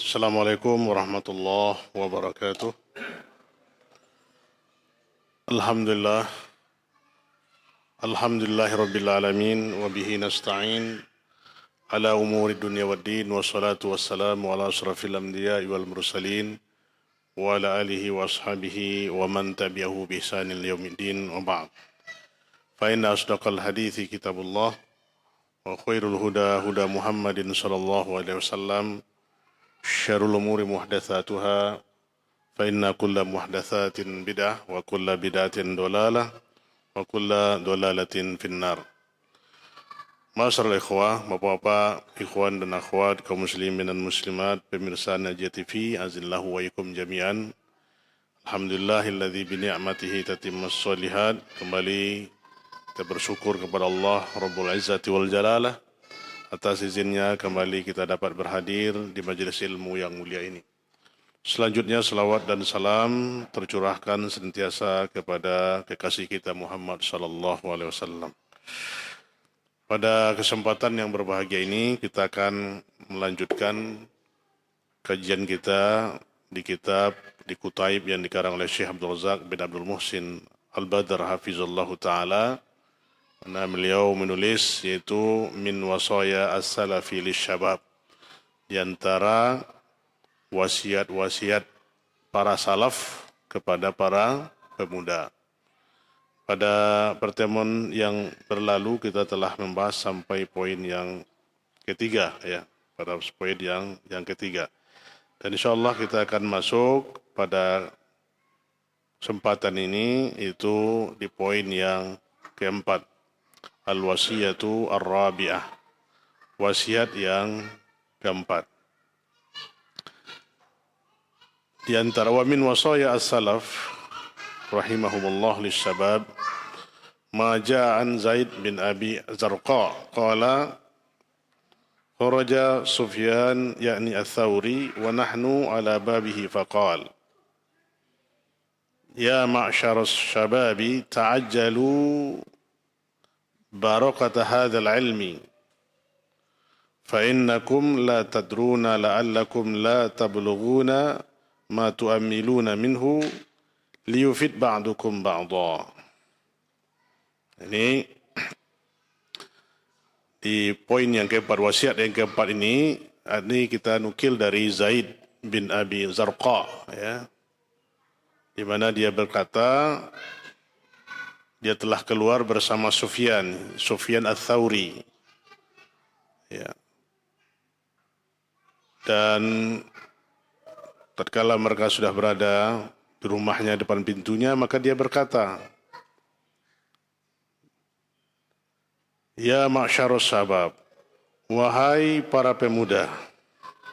Assalamualaikum warahmatullahi wabarakatuh. Alhamdulillah. Alhamdulillahirabbil alamin wa bihi nasta'in ala umuri dunya waddin wassalatu wassalamu ala asrafil anbiya'i wal mursalin wa ala alihi wa ashabihi wa man tabi'ahu bi ihsanin yaumiddin wa ba'd. Fa inna asdaqal hadithi kitabullah wa khairul huda huda Muhammadin sallallahu alaihi wasallam. Syarrul umuri muhdatsatuha fa inna kulla muhdatsatin bid'ah wa kulla bid'atin dhalalah wa kulla dhalalatin finnar. Masyaallah ikhwah, Bapak-bapak, ikhwan dan akhwat kaum muslimin dan muslimat, pemirsa Najiyah TV, azillahu wa ikum jami'an. Alhamdulillahilladzi bi ni'matihi tatimmus shalihat. Kembali kita bersyukur kepada Allah Rabbul Izzati wal Jalalah atas izinnya kembali kita dapat berhadir di majelis ilmu yang mulia ini. Selanjutnya salawat dan salam tercurahkan senantiasa kepada kekasih kita Muhammad sallallahu alaihi wasallam. Pada kesempatan yang berbahagia ini kita akan melanjutkan kajian kita di kitab di Kutaib yang dikarang oleh Syekh Abdul Razak bin Abdul Muhsin Al-Badr hafizallahu taala. Nah, beliau menulis yaitu min wasaya as-salafi lisyabab, di antara wasiat-wasiat para salaf kepada para pemuda. Pada pertemuan yang berlalu kita telah membahas sampai poin yang ketiga ya, pada poin yang ketiga. Dan insyaallah kita akan masuk pada kesempatan ini itu di poin yang keempat. Al-wasiyatu ar-rabi'ah, wasiat yang keempat. Di antara wa min wasaya as-salaf rahimahumullah lisyabab ma ja'a an Zaid bin Abi Zarqa qala kharaja Sufyan yakni ats-Tsauri wa nahnu ala babihi faqala ya ma'syar asy-syababi ta'ajjalu barakata hadzal ilmi fa innakum la tadruna la'allakum la tablughuna ma tu'ammiluna minhu liyufid ba'dukum ba'dha. Ini di poin yang keempat, wasiat yang keempat ini kita nukil dari Zaid bin Abi Zarqa ya, di mana dia berkata dia telah keluar bersama Sufyan ats-Tsauri. Ya. Dan tatkala mereka sudah berada di rumahnya depan pintunya, maka dia berkata, ya ma'syarus syabab, wahai para pemuda,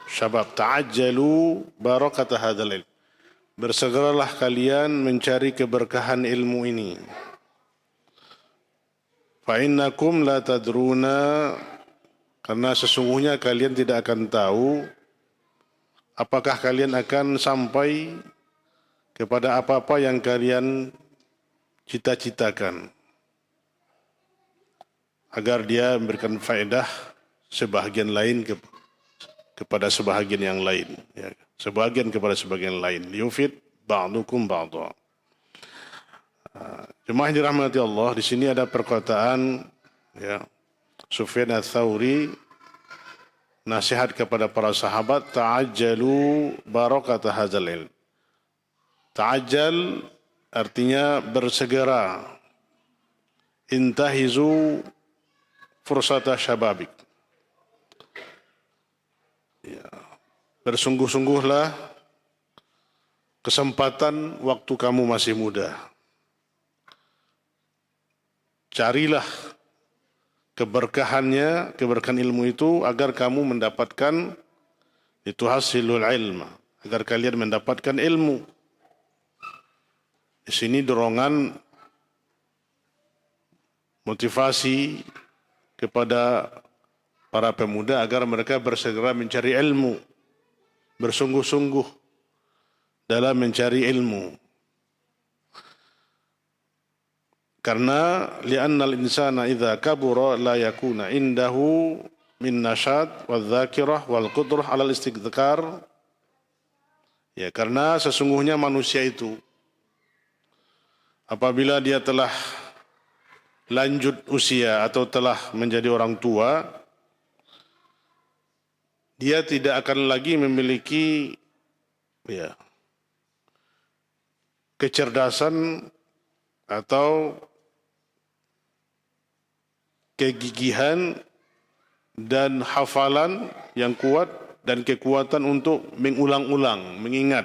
syabab, ta'ajjalu barakata hadzal ilm. Bersegeralah kalian mencari keberkahan ilmu ini. Fa innakum la tadruna, karena sesungguhnya kalian tidak akan tahu apakah kalian akan sampai kepada apa-apa yang kalian cita-citakan, agar dia memberikan faedah sebahagian lain kepada sebahagian yang lain ya. Sebahagian kepada sebagian lain, liyufid ba'dukum ba'dha. Jemaah yang dirahmati Allah, di sini ada perkataan ya, Sufyan ats-Tsauri nasihat kepada para sahabat, ta'ajjalu barakata hadzal ilm. Ta'ajjal artinya bersegera, intahizu fursata syababik. Ya, bersungguh-sungguhlah kesempatan waktu kamu masih muda. Carilah keberkahannya, keberkahan ilmu itu agar kamu mendapatkan itu hasilul ilma, agar kalian mendapatkan ilmu. Di sini dorongan motivasi kepada para pemuda agar mereka bersegera mencari ilmu, bersungguh-sungguh dalam mencari ilmu. Karena li'annal insana idza kabura la yakuna indahu min nasyad wal dzakirah wal qudrah 'alal istigdzkar Ya, karena sesungguhnya manusia itu apabila dia telah lanjut usia atau telah menjadi orang tua, dia tidak akan lagi memiliki ya, kecerdasan atau kegigihan dan hafalan yang kuat dan kekuatan untuk mengulang-ulang, mengingat.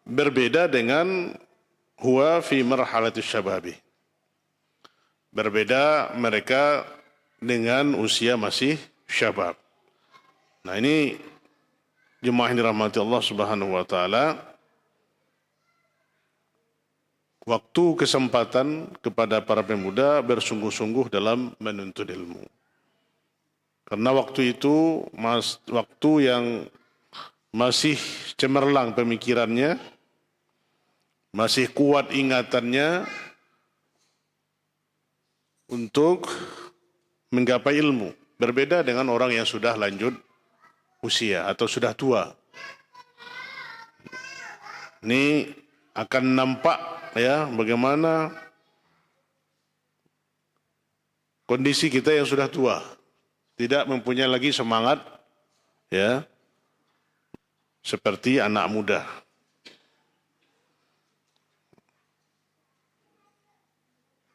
Berbeda dengan huwa fi marhalatis syababi. Berbeda mereka dengan usia masih syabab. Nah, ini jemaah yang dirahmati Allah Subhanahu wa taala, waktu kesempatan kepada para pemuda bersungguh-sungguh dalam menuntut ilmu. Karena waktu itu waktu yang masih cemerlang pemikirannya, masih kuat ingatannya untuk menggapai ilmu. Berbeda dengan orang yang sudah lanjut usia atau sudah tua. Ini akan nampak ya bagaimana kondisi kita yang sudah tua, tidak mempunyai lagi semangat ya seperti anak muda.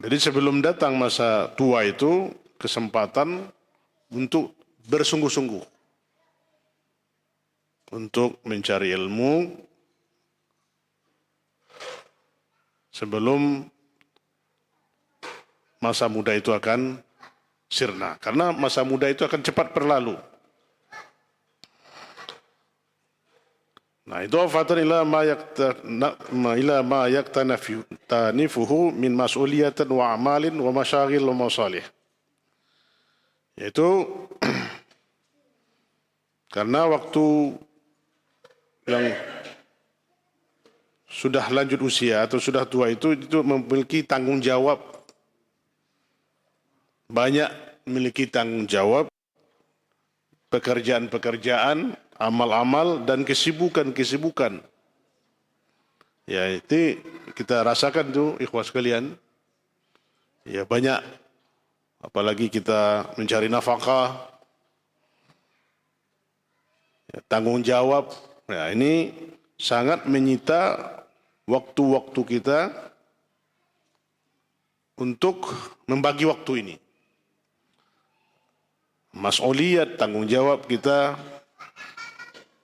Jadi sebelum datang masa tua itu kesempatan untuk bersungguh-sungguh untuk mencari ilmu sebelum masa muda itu akan sirna. Karena masa muda itu akan cepat berlalu. Nah, itu fatan ila ma yaktanifuhu min mas'uliyatin wa amalin wa masyaghil wa masalih. Yaitu karena waktu yang sudah lanjut usia atau sudah tua itu memiliki tanggung jawab. Banyak memiliki tanggung jawab, pekerjaan-pekerjaan, amal-amal, dan kesibukan-kesibukan. Ya, itu kita rasakan tuh, ikhwas sekalian. Ya, banyak. Apalagi kita mencari nafkah, ya, tanggung jawab. Ya, ini sangat menyita waktu-waktu kita untuk membagi waktu ini. Mas'uliyat, tanggung jawab kita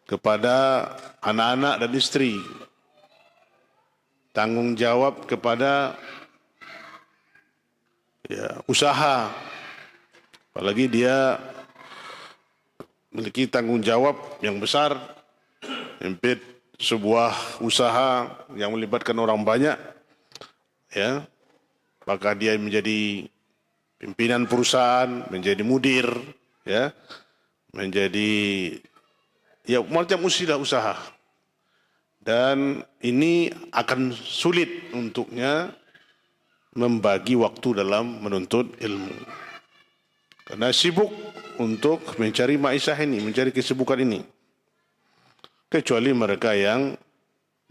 kepada anak-anak dan istri. Tanggung jawab kepada ya, usaha. Apalagi dia memiliki tanggung jawab yang besar, memimpin sebuah usaha yang melibatkan orang banyak, ya, maka dia menjadi pimpinan perusahaan, menjadi mudir, ya, menjadi ya macam usaha. Dan ini akan sulit untuknya membagi waktu dalam menuntut ilmu. Karena sibuk untuk mencari maisha ini, mencari kesibukan ini. Kecuali mereka yang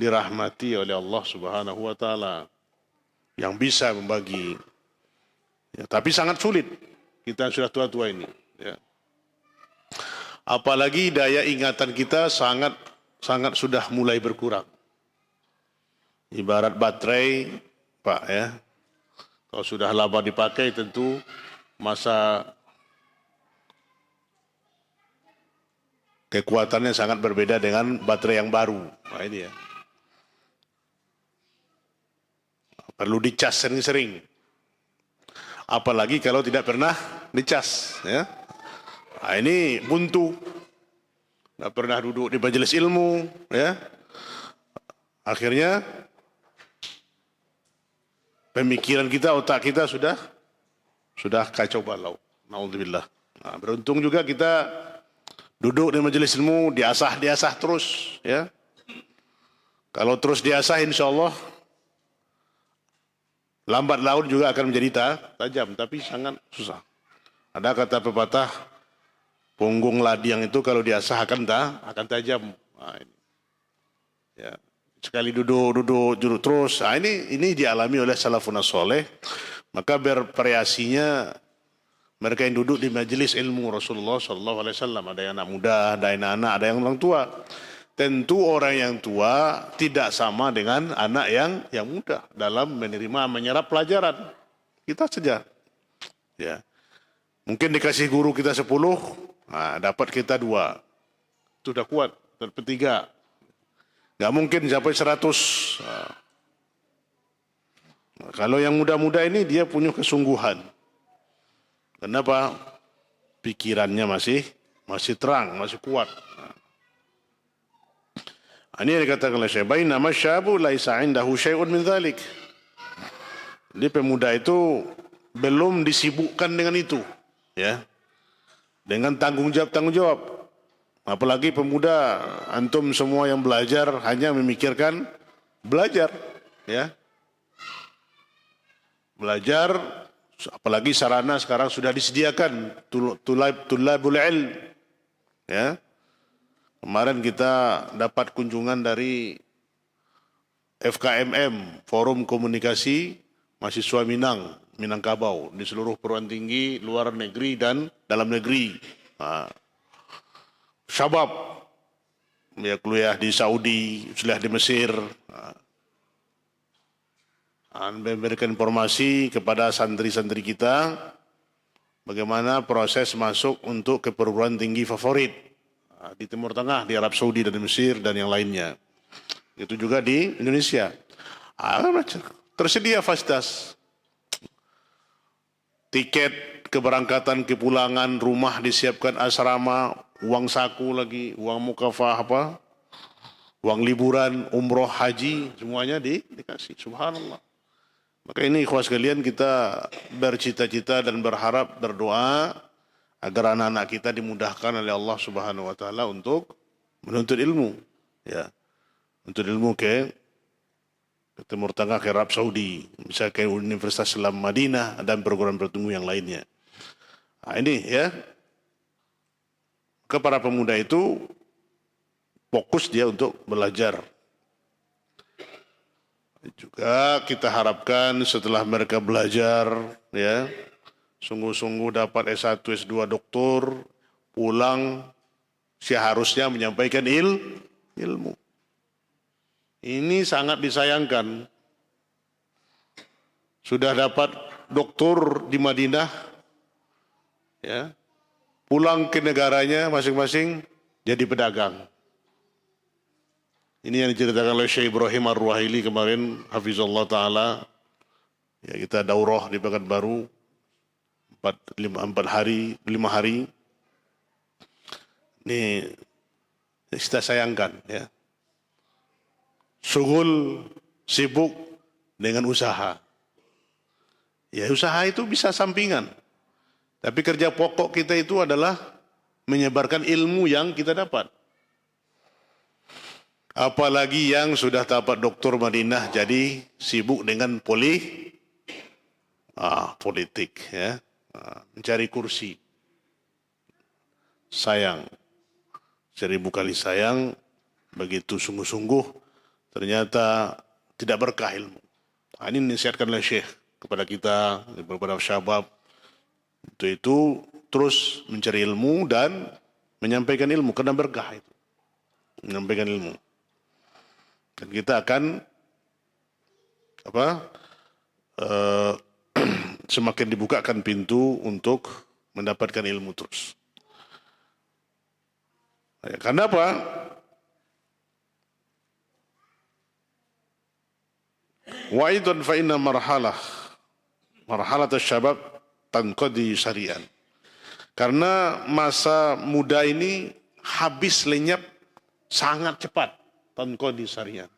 dirahmati oleh Allah Subhanahu wa taala yang bisa membagi. Ya, tapi sangat sulit kita yang sudah tua-tua ini, ya. Apalagi daya ingatan kita sangat sudah mulai berkurang. Ibarat baterai, Pak, ya. Kalau sudah lama dipakai tentu masa kekuatannya sangat berbeda dengan baterai yang baru. Nah, ini ya. Perlu dicas sering-sering. Apalagi kalau tidak pernah dicas, ya. Nah, ini buntu. Tidak pernah duduk di majelis ilmu, ya. Akhirnya pemikiran kita, otak kita sudah kacau balau. Naudzubillah. Nah, beruntung juga kita duduk di majelis ilmu, diasah terus, ya. Kalau terus diasah, insyaallah lambat laun juga akan menjadi tajam, tapi sangat susah. Ada kata pepatah, Punggung ladiang itu kalau diasah akan tajam. Nah, ini. Ya. Sekali duduk terus. Nah, ini dialami oleh salafun soleh. Maka bervariasinya mereka yang duduk di majelis ilmu Rasulullah SAW. Ada yang anak muda, ada yang anak, ada yang orang tua. Tentu orang yang tua tidak sama dengan anak yang muda dalam menerima menyerap pelajaran. Kita saja. Ya. Mungkin dikasih guru kita 10, nah, dapat kita 2. Itu sudah kuat. Dapat 3. Nggak mungkin sampai 100. Nah, kalau yang muda-muda ini dia punya kesungguhan. Kenapa? Pikirannya masih terang, masih kuat. Nah, ini yang dikatakan oleh Syekh, bainama syabu laisa indahu syai'un min dzalik. Jadi pemuda itu belum disibukkan dengan itu, ya. Dengan tanggung jawab. Apalagi pemuda, antum semua yang belajar hanya memikirkan belajar, ya. Belajar, apalagi sarana sekarang sudah disediakan, tulabul ilm, ya. Kemarin kita dapat kunjungan dari FKMM, Forum Komunikasi Mahasiswa Minangkabau, di seluruh perguruan tinggi luar negeri dan dalam negeri. Nah, Syabab, ya, kuliah di Saudi, kuliah di Mesir, memberikan informasi kepada santri-santri kita bagaimana proses masuk untuk ke perguruan tinggi favorit di Timur Tengah, di Arab Saudi dan di Mesir dan yang lainnya. Itu juga di Indonesia. Tersedia fasilitas, tiket keberangkatan, kepulangan, rumah disiapkan, asrama, uang saku lagi, uang mukafah uang liburan, umroh, haji, semuanya dikasih. Subhanallah. Maka ini ikhwas sekalian, kita bercita-cita dan berharap, berdoa agar anak-anak kita dimudahkan oleh Allah Subhanahu wa taala untuk menuntut ilmu, ya. Menuntut ilmu ke Timur Tengah, ke Arab Saudi, bisa ke Universitas Islam Madinah dan program-program yang lainnya. Nah, ini ya. Ke para pemuda itu fokus dia untuk belajar. Juga kita harapkan setelah mereka belajar, ya, sungguh-sungguh dapat S1, S2 doktor, pulang seharusnya menyampaikan ilmu. Ini sangat disayangkan. Sudah dapat doktor di Madinah, ya, pulang ke negaranya masing-masing jadi pedagang. Ini yang diceritakan oleh Syekh Ibrahim Ar-Ruhaili kemarin, hafizallah ta'ala. Ya, kita daurah di Pekanbaru 5 hari. Ini kita sayangkan, ya. Sugul, sibuk dengan usaha. Ya, usaha itu bisa sampingan. Tapi kerja pokok kita itu adalah menyebarkan ilmu yang kita dapat. Apalagi yang sudah dapat doktor Madinah jadi sibuk dengan politik, ya, mencari kursi. Sayang, 1000 kali sayang, begitu sungguh-sungguh ternyata tidak berkah ilmu. Ini dinasihatkan oleh Syekh kepada kita, kepada syabab. Itu terus mencari ilmu dan menyampaikan ilmu, karena berkah itu. Menyampaikan ilmu. Dan kita akan semakin dibukakan pintu untuk mendapatkan ilmu terus. Karena apa? Wa aidan fa inna marhalat asy-syabab tanqadi syari'an. Karena masa muda ini habis lenyap sangat cepat. Tanqadi syari'an.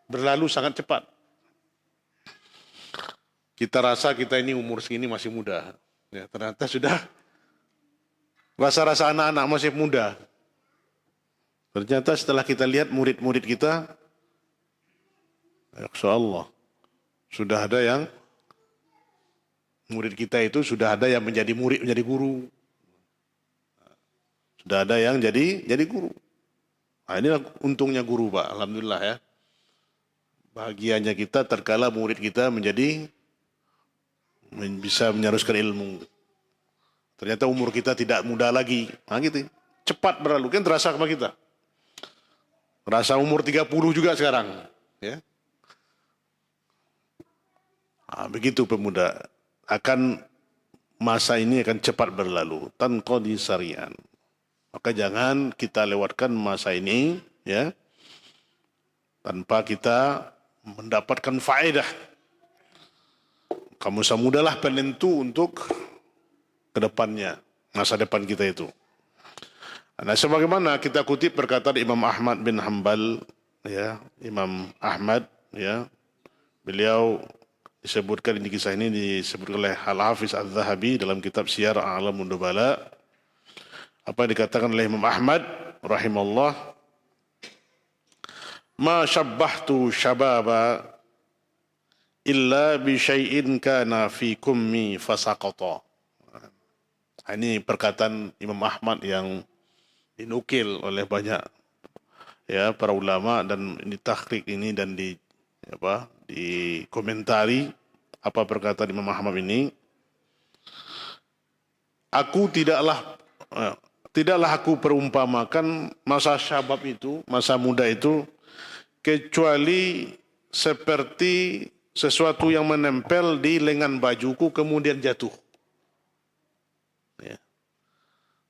Berlalu sangat cepat. Kita rasa kita ini umur segini masih muda. Ya, ternyata sudah rasa-rasa anak-anak masih muda. Ternyata setelah kita lihat murid-murid kita, insyaallah sudah ada yang murid kita itu sudah ada yang menjadi murid, menjadi guru. Sudah ada yang jadi guru. Nah, inilah untungnya guru, Pak. Alhamdulillah ya. Bahagianya kita terkala murid kita bisa meneruskan ilmu. Ternyata umur kita tidak muda lagi. Nah gitu. Cepat berlalu. Kan terasa sama kita. Rasa umur 30 juga sekarang. Ya. Nah, begitu pemuda. Masa ini akan cepat berlalu. Tanqadi sari'an. Maka jangan kita lewatkan masa ini ya tanpa kita mendapatkan faedah. Kamu mudalah penentu untuk kedepannya, masa depan kita itu. Nah, sebagaimana kita kutip perkataan Imam Ahmad bin Hanbal, ya, Imam Ahmad, ya, beliau disebutkan di kisah ini disebutkan oleh Al-Hafiz Al-Zahabi dalam kitab Siyar A'lamun Nubala. Apa yang dikatakan oleh Imam Ahmad rahimahullah, ma syabbahtu syababa illa bi syai'in kana fi kummi fasaqata. Ini perkataan Imam Ahmad yang dinukil oleh banyak ya para ulama dan ditakhrik ini dan dikomentari apa perkataan Imam Ahmad ini. Tidaklah aku perumpamakan masa syabab itu, masa muda itu, kecuali seperti sesuatu yang menempel di lengan bajuku kemudian jatuh. Ya.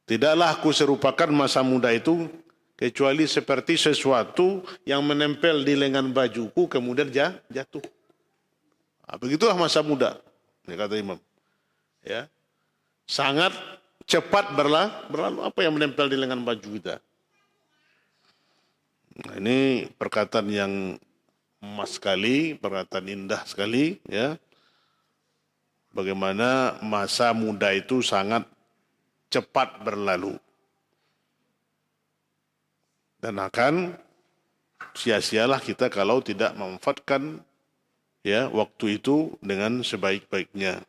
Tidaklah aku serupakan masa muda itu, kecuali seperti sesuatu yang menempel di lengan bajuku kemudian jatuh. Nah, begitulah masa muda, ya, kata Imam. Ya. Sangat cepat berlalu. Apa yang menempel di lengan baju kita? Nah, ini perkataan yang emas sekali, perkataan indah sekali, ya. Bagaimana masa muda itu sangat cepat berlalu. Dan akan sia-sialah kita kalau tidak memanfaatkan ya waktu itu dengan sebaik-baiknya.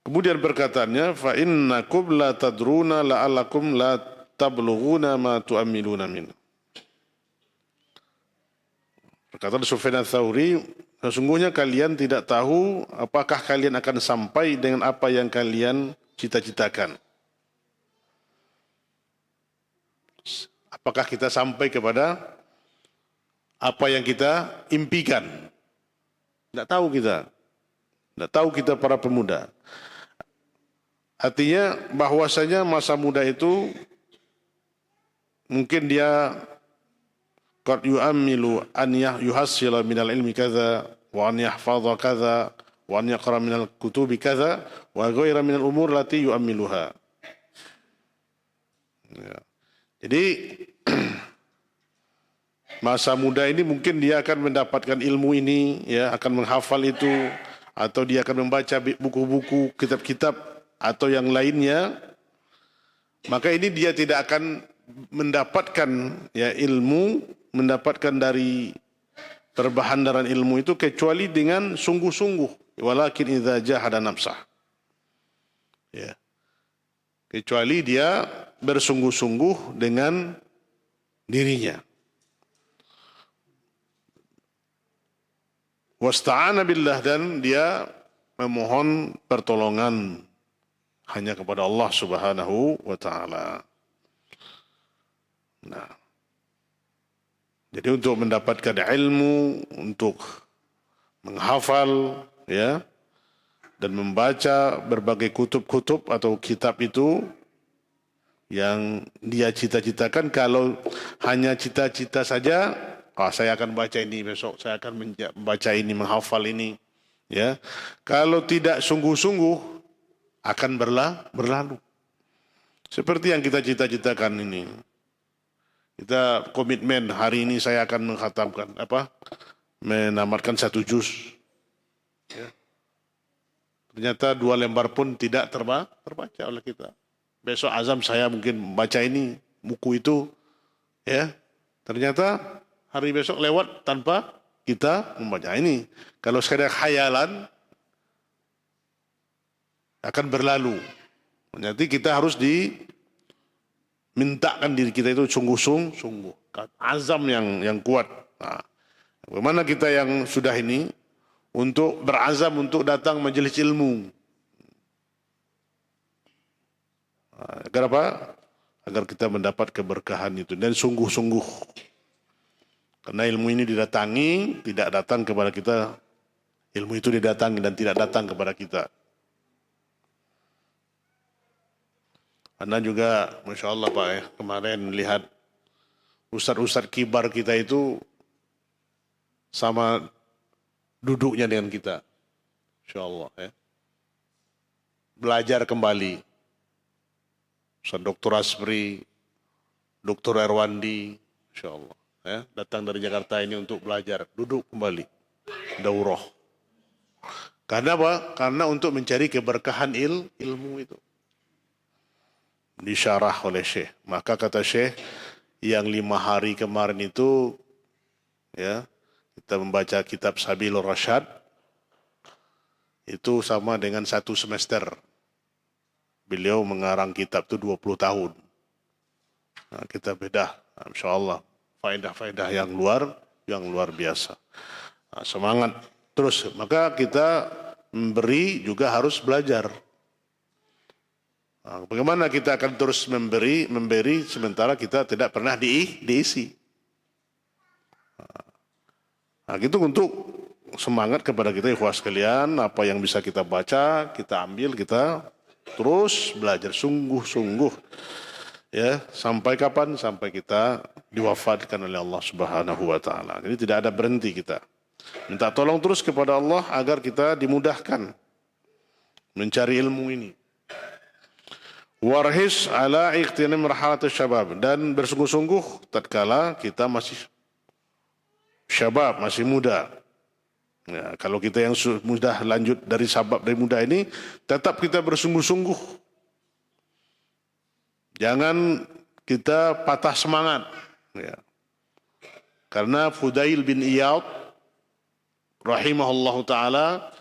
Kemudian perkataannya, fa innakum la tadruna la'allakum la tablughuna ma tu'ammiluna min. Perkataan Sufyan Ats-Tsauri, sesungguhnya kalian tidak tahu apakah kalian akan sampai dengan apa yang kalian cita-citakan. Apakah kita sampai kepada apa yang kita impikan? Tidak tahu kita. Tidak tahu kita para pemuda. Artinya bahwasanya masa muda itu mungkin dia qad yu'ammilu an yuhassila minal ilmi kadza wa an yahfadha kadza wa an yaqra minal kutubi kadza wa ghayra minal umur lati yu'ammiluha. Ya. Jadi masa muda ini mungkin dia akan mendapatkan ilmu ini, ya, akan menghafal itu, atau dia akan membaca buku-buku, kitab-kitab atau yang lainnya, maka ini dia tidak akan mendapatkan ya ilmu, mendapatkan dari perbahandaran ilmu itu kecuali dengan sungguh-sungguh. Walakin idza jahada nafsah. Ya. Kecuali dia bersungguh-sungguh dengan dirinya. Wasta'ana billah, dan dia memohon pertolongan hanya kepada Allah Subhanahu wa taala. Nah, jadi untuk mendapatkan ilmu, untuk menghafal, ya, dan membaca berbagai kutub-kutub atau kitab itu yang dia cita-citakan, kalau hanya cita-cita saja, saya akan baca ini besok, saya akan membaca ini, menghafal ini, ya. Kalau tidak sungguh-sungguh akan berlalu. Seperti yang kita cita-citakan ini. Kita komitmen hari ini saya akan mengkhatamkan menamatkan 1 juz. Ya. Ternyata 2 lembar pun tidak terbaca oleh kita. Besok azam saya mungkin baca ini, buku itu, ya. Ternyata hari besok lewat tanpa kita membaca ini. Kalau sekadar khayalan, akan berlalu. Nanti kita harus dimintakan diri kita itu sungguh-sungguh, azam yang kuat. Nah, bagaimana kita yang sudah ini untuk berazam untuk datang majelis ilmu? Agar apa? Agar kita mendapat keberkahan itu dan sungguh-sungguh. Karena ilmu ini didatangi, tidak datang kepada kita. Ilmu itu didatangi dan tidak datang kepada kita. Anda juga, Masya Allah Pak, kemarin melihat ustadz-ustadz kibar kita itu sama duduknya dengan kita. Masya Allah. Belajar kembali. Ustadz Dr. Asbri, Dr. Erwandi, Masya Allah. Datang dari Jakarta ini untuk belajar, duduk kembali, daurah. Karena apa? Karena untuk mencari keberkahan ilmu itu. Disyarah oleh Syekh. Maka kata Syekh, yang 5 hari kemarin itu, ya, kita membaca kitab Sabilur Rasyad, itu sama dengan 1 semester. Beliau mengarang kitab itu 20 tahun. Nah, kita beda, Insya Allah. Faedah-faedah yang luar biasa. Nah, semangat terus. Maka kita memberi juga harus belajar. Nah, bagaimana kita akan terus memberi sementara kita tidak pernah diisi. Nah, gitu untuk semangat kepada kita ikhwas sekalian, apa yang bisa kita baca, kita ambil, kita terus belajar sungguh-sungguh. Ya, sampai kapan? Sampai kita diwafatkan oleh Allah Subhanahu wa taala. Jadi tidak ada berhenti kita. Minta tolong terus kepada Allah agar kita dimudahkan mencari ilmu ini. Warhis ala ikhtinim rahalat syabab, dan bersungguh-sungguh tatkala kita masih syabab, masih muda. Ya, kalau kita yang mudah lanjut dari muda ini, tetap kita bersungguh-sungguh. Jangan kita patah semangat. Ya. Karena Fudail bin Iyad rahimahullahu ta'ala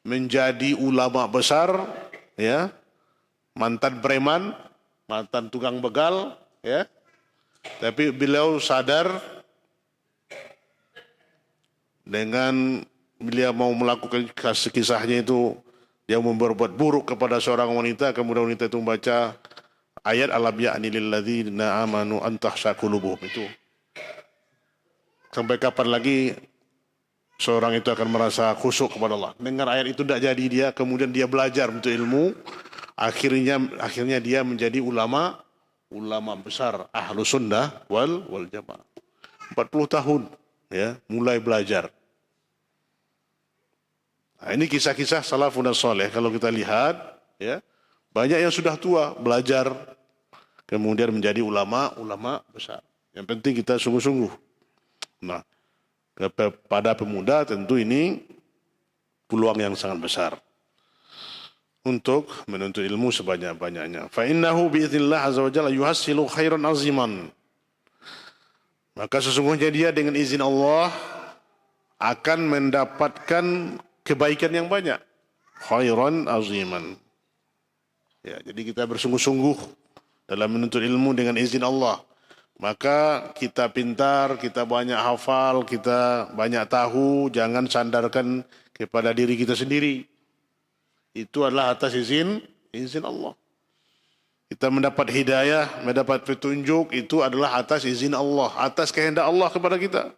menjadi ulama besar, ya, mantan preman, mantan tukang begal, ya. Tapi beliau sadar dengan beliau mau melakukan kisahnya itu, dia berbuat buruk kepada seorang wanita, kemudian wanita itu membaca ayat alam ya'ni lilladzina amanu an tahsha qulubuhum itu. Sampai kapan lagi seorang itu akan merasa khusyuk kepada Allah? Dengar ayat itu tidak jadi dia, kemudian dia belajar untuk ilmu, akhirnya dia menjadi ulama besar Ahlus Sunnah wal Jamaah. 40 tahun ya, mulai belajar. Nah, ini kisah-kisah salafun saleh. Kalau kita lihat, ya, banyak yang sudah tua belajar, kemudian menjadi ulama besar. Yang penting kita sungguh-sungguh. Nah, kepada pemuda tentu ini peluang yang sangat besar untuk menuntut ilmu sebanyak-banyaknya. Fa innahu biiznillah azza wa jalla yuhassilu khairan aziman. Maka sesungguhnya dia dengan izin Allah akan mendapatkan kebaikan yang banyak. Khairan aziman. Ya, jadi kita bersungguh-sungguh dalam menuntut ilmu dengan izin Allah. Maka kita pintar, kita banyak hafal, kita banyak tahu, jangan sandarkan kepada diri kita sendiri. Itu adalah atas izin Allah. Kita mendapat hidayah, mendapat petunjuk, itu adalah atas izin Allah, atas kehendak Allah kepada kita.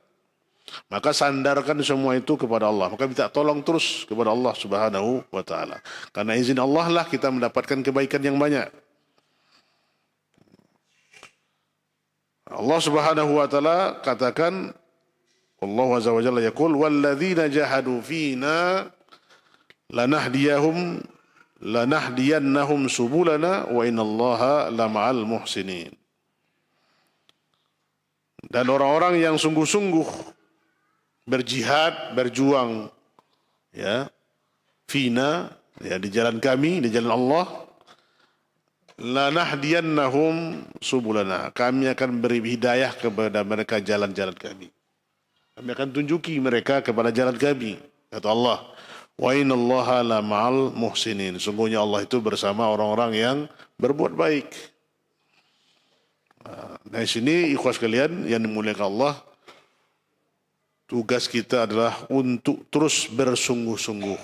Maka sandarkan semua itu kepada Allah. Maka minta tolong terus kepada Allah Subhanahu wa ta'ala. Karena izin Allah lah kita mendapatkan kebaikan yang banyak. Allah Subhanahu wa ta'ala katakan, Allah azza wa jalla yaqul walladzina jahadu fina lanahdiyannahum subulana wa innallaha lama'al muhsinin. Dan orang-orang yang sungguh-sungguh berjihad, berjuang, ya, fina, ya, di jalan kami, di jalan Allah, lanahdiyannahum subulana, kami akan beri hidayah kepada mereka jalan-jalan kami. Kami akan tunjuki mereka kepada jalan kami, kata Allah. Wa innallaha la ma'al muhsinin. Sungguhnya Allah itu bersama orang-orang yang berbuat baik. Nah, di sini ikhwas sekalian yang dimuliakan Allah, tugas kita adalah untuk terus bersungguh-sungguh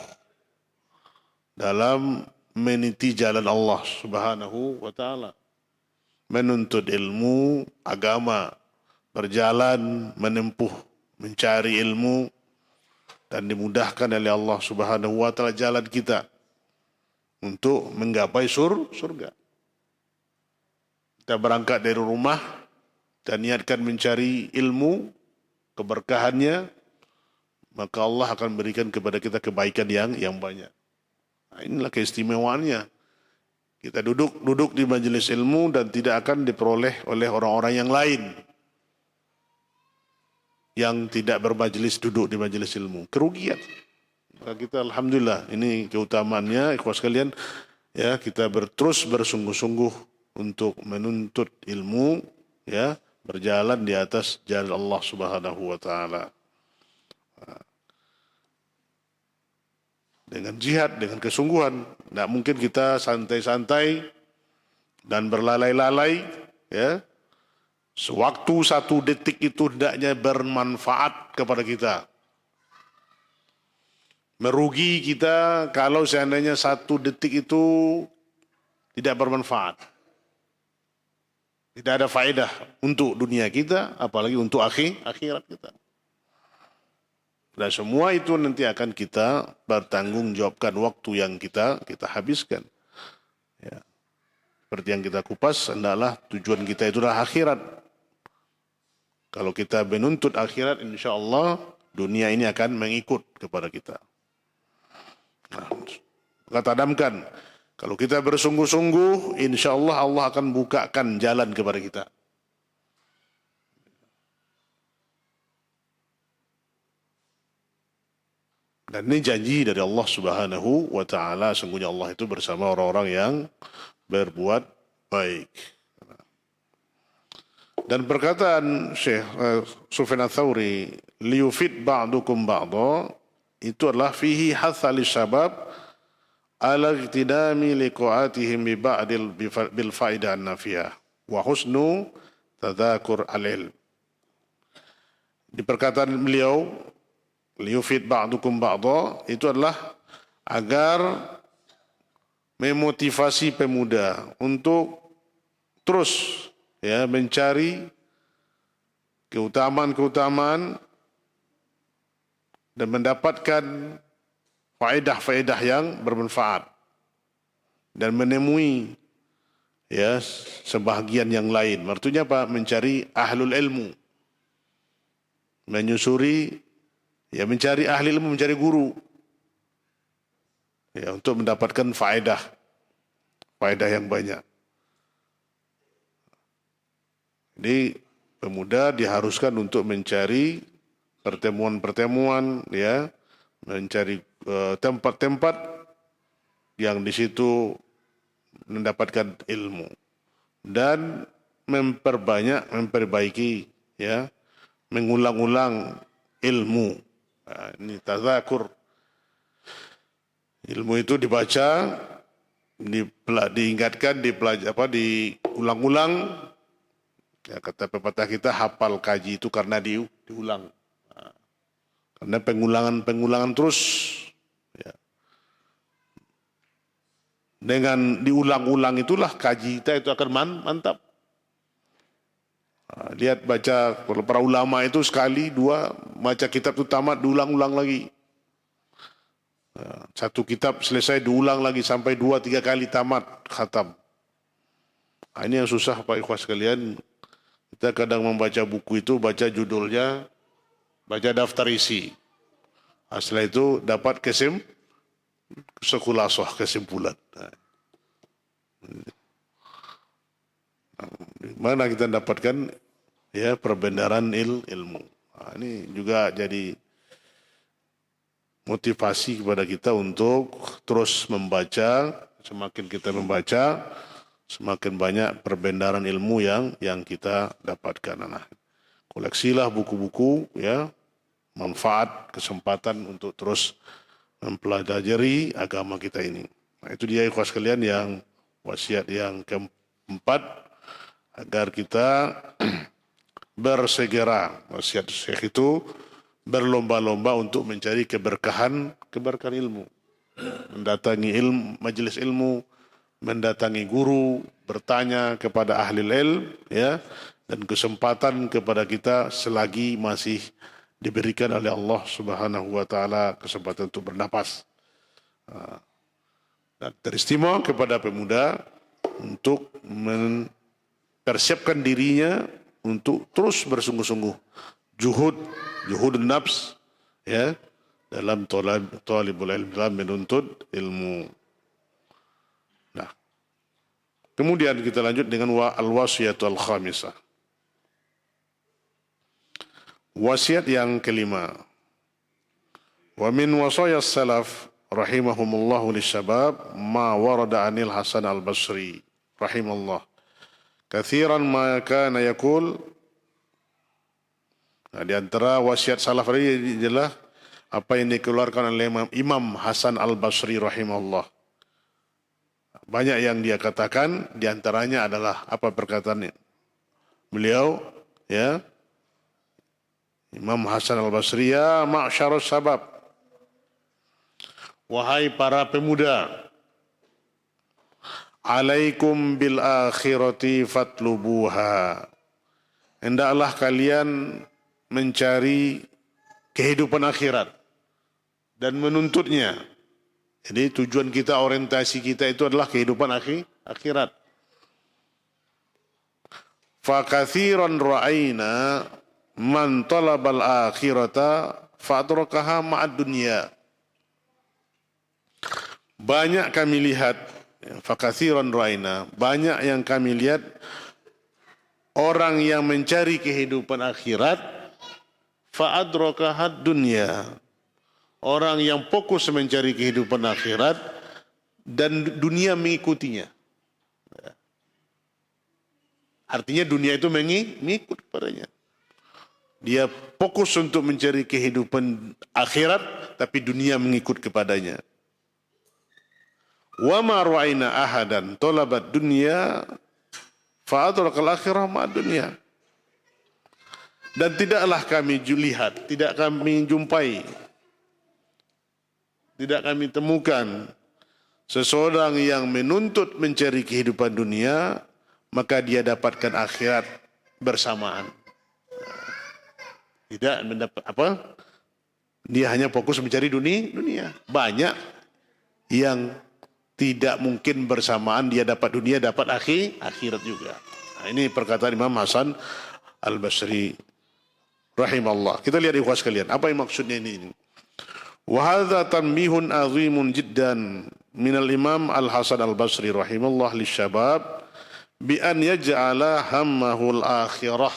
dalam meniti jalan Allah Subhanahu wa taala. Menuntut ilmu agama, berjalan, menempuh, mencari ilmu dan dimudahkan oleh Allah Subhanahu wa taala jalan kita untuk menggapai surga. Kita berangkat dari rumah dan niatkan mencari ilmu, keberkahannya, maka Allah akan berikan kepada kita kebaikan yang banyak. Nah, inilah keistimewaannya. Kita duduk di majelis ilmu dan tidak akan diperoleh oleh orang-orang yang lain yang tidak bermajelis duduk di majelis ilmu. Kerugian. Maka kita alhamdulillah, ini keutamaannya ikhwas sekalian, ya, kita terus bersungguh-sungguh untuk menuntut ilmu, ya, berjalan di atas jalan Allah Subhanahu wa taala. Dengan jihad, dengan kesungguhan. Tidak mungkin kita santai-santai dan berlalai-lalai, ya. Sewaktu satu detik itu hendaknya bermanfaat kepada kita. Merugi kita kalau seandainya satu detik itu tidak bermanfaat. Tidak ada faedah untuk dunia kita, apalagi untuk akhirat kita. Dan semua itu nanti akan kita bertanggungjawabkan waktu yang kita habiskan. Ya. Seperti yang kita kupas, hendaklah tujuan kita itulah akhirat. Kalau kita menuntut akhirat, insya Allah dunia ini akan mengikut kepada kita. Nah, maka tanamkan, kalau kita bersungguh-sungguh, insya Allah Allah akan bukakan jalan kepada kita. Dan ini janji dari Allah Subhanahu wa taala, sungguhnya Allah itu bersama orang-orang yang berbuat baik. Dan perkataan Syekh Sufyan Ats-Tsauri, liyufid ba'dukum ba'dha, itu adalah fihi hatha lisyabab ala iqtidami liqa'atihim bi ba'dil bil faidah an-nafiyah wa husnu tadzakur al-ilm. Di perkataan beliau, liyufid ba'dukum ba'dha, itu adalah agar memotivasi pemuda untuk terus, ya, mencari keutamaan-keutamaan dan mendapatkan faedah-faedah yang bermanfaat dan menemui, ya, sebahagian yang lain. Artinya apa? Mencari ahlul ilmu, menyusuri, ya, mencari ahli ilmu, mencari guru, ya, untuk mendapatkan faedah yang banyak. Jadi pemuda diharuskan untuk mencari pertemuan-pertemuan, ya, mencari tempat-tempat yang di situ mendapatkan ilmu dan memperbaiki, ya, mengulang-ulang ilmu. Nah, ini tadzakur. Ilmu itu dibaca, diingatkan, diulang-ulang. Ya, kata pepatah kita, hafal kaji itu karena diulang. Nah, karena pengulangan terus, ya. Dengan diulang-ulang itulah kaji kita itu akan mantap. Nah, lihat, baca, kalau para ulama itu sekali, dua, baca kitab itu tamat, diulang-ulang lagi. Nah, satu kitab selesai, diulang lagi sampai 2-3 kali tamat, khatam. Nah, ini yang susah Pak Ikhwas sekalian. Kita kadang membaca buku itu, baca judulnya, baca daftar isi. Setelah itu dapat kesimpulan. Mana kita dapatkan, ya, perbendaharaan ilmu. Nah, ini juga jadi motivasi kepada kita untuk terus membaca. Semakin kita membaca, semakin banyak perbendaharaan ilmu yang kita dapatkan. Nah, koleksilah buku-buku, ya, manfaat, kesempatan untuk terus mempelajari agama kita ini. Nah, itu dia ikhwas sekalian yang wasiat yang keempat, agar kita bersegera. Wasiat Syekh itu berlomba-lomba untuk mencari keberkahan ilmu. Mendatangi majelis ilmu, mendatangi guru, bertanya kepada ahli ilmu, ya, dan kesempatan kepada kita selagi masih diberikan oleh Allah Subhanahu wa taala kesempatan untuk bernapas. Dan teristimewa kepada pemuda untuk mempersiapkan dirinya untuk terus bersungguh-sungguh juhud nafs, ya, dalam talibul ilm, dalam menuntut ilmu. Nah, kemudian kita lanjut dengan al-wasiyatul khamisah. Wasiat yang kelima. Wa min wasayas salaf rahimahumullahu lisyabab ma warada anil Hasan al-Basri rahimallah. Kathiran ma kana yaqul. Nah, di antara wasiat salaf ini adalah apa yang dikeluarkan oleh Imam Hasan al-Basri rahimahullah. Banyak yang dia katakan, di antaranya adalah apa perkataannya? Beliau, ya, Imam Hasan al-Basri, ya ma'syarus sabab, wahai para pemuda, alaikum bil akhirati fatlubuha. Hendaklah kalian mencari kehidupan akhirat dan menuntutnya. Jadi tujuan kita, orientasi kita itu adalah kehidupan akhirat. Fakathiran ra'ayna man talabal akhirata fa'adrakaha ma'ad dunya. Banyak kami lihat, fakathiran ra'ayna, banyak yang kami lihat orang yang mencari kehidupan akhirat fa'adrakaha dunya. Orang yang fokus mencari kehidupan akhirat dan dunia mengikutinya. Artinya dunia itu mengikut padanya. Dia fokus untuk mencari kehidupan akhirat, tapi dunia mengikut kepadanya. Wa ma ra'ayna ahadan talabat dunya fa'adrakal akhirah ma'ad dunya. Dan tidaklah kami lihat, tidak kami jumpai, tidak kami temukan seseorang yang menuntut mencari kehidupan dunia, maka dia dapatkan akhirat bersamaan. Tidak mendapat apa? Dia hanya fokus mencari dunia. Banyak yang tidak mungkin bersamaan dia dapat dunia, dapat akhirat juga. Nah, ini perkataan Imam Hasan al-Basri rahimallah. Kita lihat ikhwas sekalian, apa yang maksudnya ini? Wa hadza tanbihun azimun jiddan min al-Imam al-Hasan al-Basri rahimallah lisyabab bi an yaj'ala hammahu al-akhirah.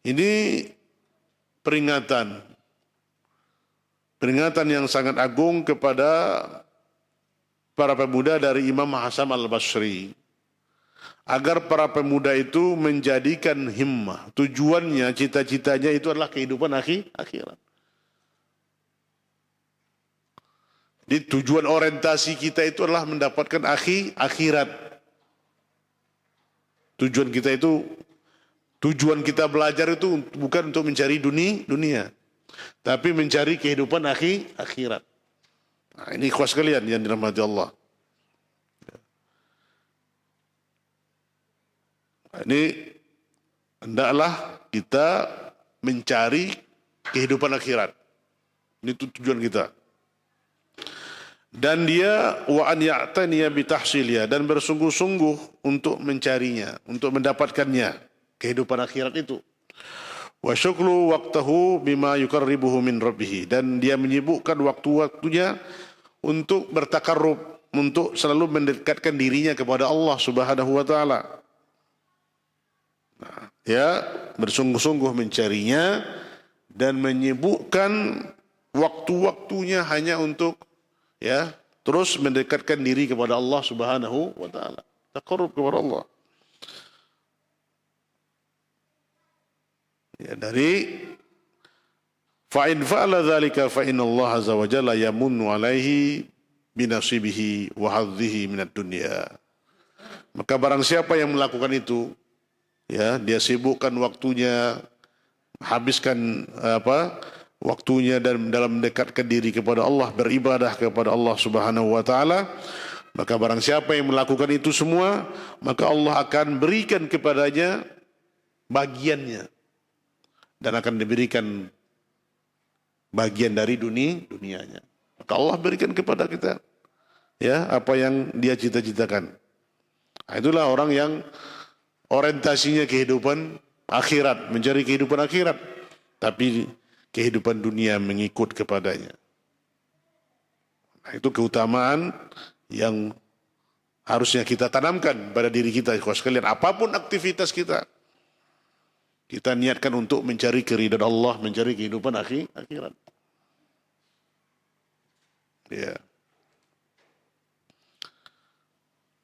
Ini peringatan yang sangat agung kepada para pemuda dari Imam Hasan al-Basri, agar para pemuda itu menjadikan himmah, tujuannya, cita-citanya itu adalah kehidupan akhirat. Jadi tujuan orientasi kita itu adalah mendapatkan akhirat. Tujuan kita belajar itu bukan untuk mencari dunia, tapi mencari kehidupan akhirat. Nah, ini ikhwas sekalian yang dirahmati Allah. Ini hendaklah kita mencari kehidupan akhirat. Ini tujuan kita. Dan dia wa an ya'taniya bi tahsilnya, dan bersungguh-sungguh untuk mencarinya, untuk mendapatkannya, kehidupan akhirat itu. Wa syughlu waqtahu bima yuqarribuhu min rabbih, dan dia menyibukkan waktu-waktunya untuk bertakarrub, untuk selalu mendekatkan dirinya kepada Allah Subhanahu wa taala. Nah, ya bersungguh-sungguh mencarinya dan menyibukkan waktu-waktunya hanya untuk, ya, terus mendekatkan diri kepada Allah Subhanahu wa taala, taqarrub kepada Allah. Ya, dari Fa in fa'ala dzalika fa inna Allah azza wa jalla yamunnu alaihi binasibihi wa hadhihi minad dunya. Maka barang siapa yang melakukan itu, ya, dia sibukkan waktunya, habiskan waktunya dan dalam mendekatkan diri kepada Allah, beribadah kepada Allah Subhanahu wa taala, maka barang siapa yang melakukan itu semua, maka Allah akan berikan kepadanya bagiannya dan akan diberikan bagian dari dunianya. Maka Allah berikan kepada kita, ya, apa yang dia cita-citakan. Nah, itulah orang yang orientasinya kehidupan akhirat, mencari kehidupan akhirat, tapi kehidupan dunia mengikut kepadanya. Nah, itu keutamaan yang harusnya kita tanamkan pada diri kita, sekalian. Apapun aktivitas kita, kita niatkan untuk mencari keridhaan Allah, mencari kehidupan akhirat. Ya.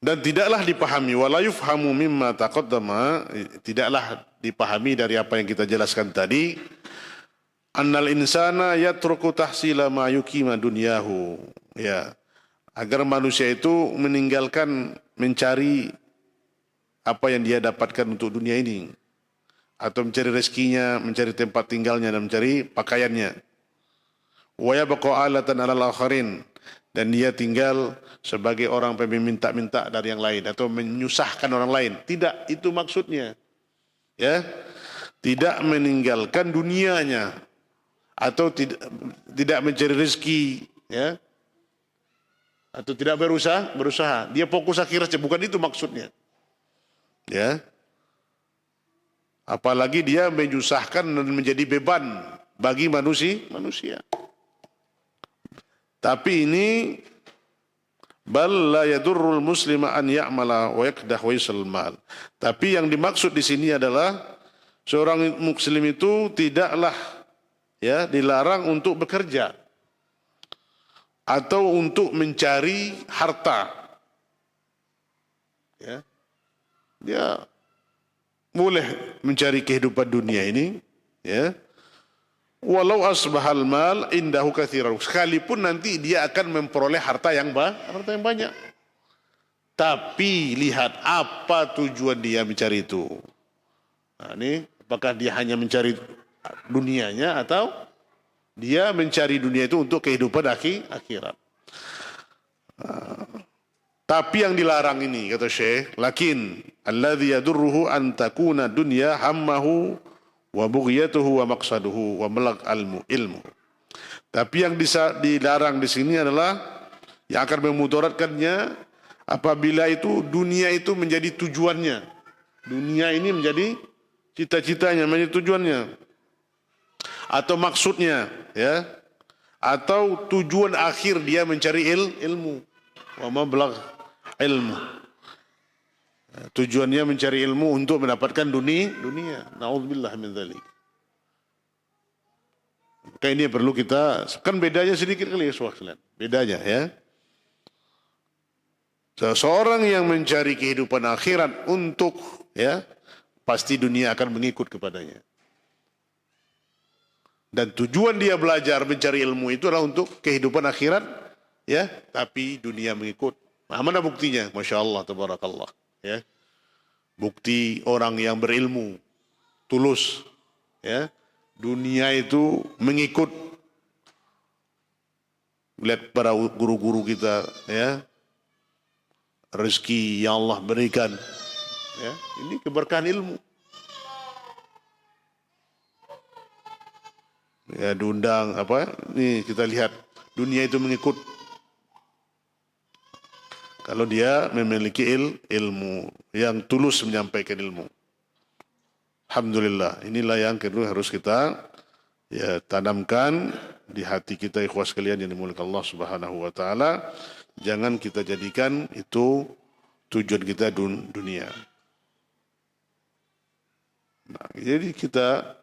Dan tidaklah dipahami, wala yufhamu mimma taqaddama, tidaklah dipahami dari apa yang kita jelaskan tadi, annal insana yatruku tahsila ma yuqima dunyahu, ya, agar manusia itu meninggalkan mencari apa yang dia dapatkan untuk dunia ini, atau mencari rezekinya, mencari tempat tinggalnya, dan mencari pakaiannya. Wa yabqa alatan 'alal akharin, dan dia tinggal sebagai orang yang meminta-minta dari yang lain atau menyusahkan orang lain. Tidak, itu maksudnya. Ya. Tidak meninggalkan dunianya atau tidak mencari rezeki, ya. Atau tidak berusaha. Dia fokus akhiratnya, bukan itu maksudnya. Ya. Apalagi dia menyusahkan dan menjadi beban bagi manusia. Tapi ini bal la yadurrul muslima an ya'mala wa yakdah wa yusal mal. Tapi yang dimaksud di sini adalah seorang muslim itu tidaklah, ya, dilarang untuk bekerja atau untuk mencari harta. Ya. Dia boleh mencari kehidupan dunia ini, ya. Walau asbahal mal indahu katsiran, sekalipun nanti dia akan memperoleh harta yang banyak. Tapi lihat apa tujuan dia mencari itu. Nah, ini apakah dia hanya mencari dunianya atau dia mencari dunia itu untuk kehidupan akhirat. Tapi yang dilarang ini, kata Syekh, lakin alladhi yadurruhu an takuna dunya hammahu wa bughyatuhu wa maqsaduhu wa malag ilmu. Tapi yang dilarang di sini adalah yang akan memudaratkannya apabila itu dunia itu menjadi tujuannya. Dunia ini menjadi cita-citanya, menjadi tujuannya. Atau maksudnya, ya. Atau tujuan akhir dia mencari ilmu. Wa mablagh ilmu. Tujuannya mencari ilmu untuk mendapatkan dunia. Na'udzubillah min dzalik. Maka ini perlu kita, kan bedanya sedikit kali ya, saudara. Bedanya, ya. Seseorang yang mencari kehidupan akhirat untuk, ya, pasti dunia akan mengikut kepadanya. Dan tujuan dia belajar mencari ilmu itu adalah untuk kehidupan akhirat, ya, tapi dunia mengikut. Nah, mana buktinya? Masya Allah, tabarakallah. Ya, bukti orang yang berilmu, tulus, ya, dunia itu mengikut. Lihat para guru-guru kita, ya, rezeki yang Allah berikan, ya, ini keberkahan ilmu. Ya, diundang ini kita lihat dunia itu mengikut. Kalau dia memiliki ilmu yang tulus menyampaikan ilmu. Alhamdulillah, inilah yang kedua harus kita, ya, tanamkan di hati kita, ikhwas sekalian yang dimuliakan Allah Subhanahu wa taala. Jangan kita jadikan itu tujuan kita dunia. Nah, jadi kita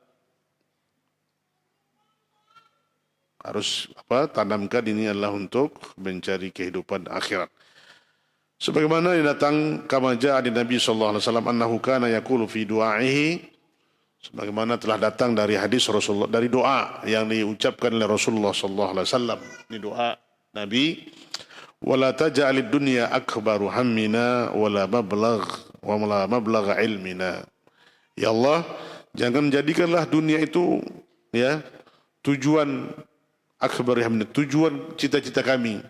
harus tanamkan ini adalah untuk mencari kehidupan akhirat. Sebagaimana yang datang kama jaa di Nabi sallallahu alaihi wasallam annahu kana yaqulu fi du'aihi, Sebagaimana telah datang dari hadis Rasulullah, dari doa yang diucapkan oleh Rasulullah sallallahu alaihi wasallam. Ini doa Nabi, wala taj'alid dunya akbaru hammina wala mablagha ilmina. Ya Allah, jangan jadikanlah dunia itu ya tujuan akbar hammina, tujuan cita-cita kami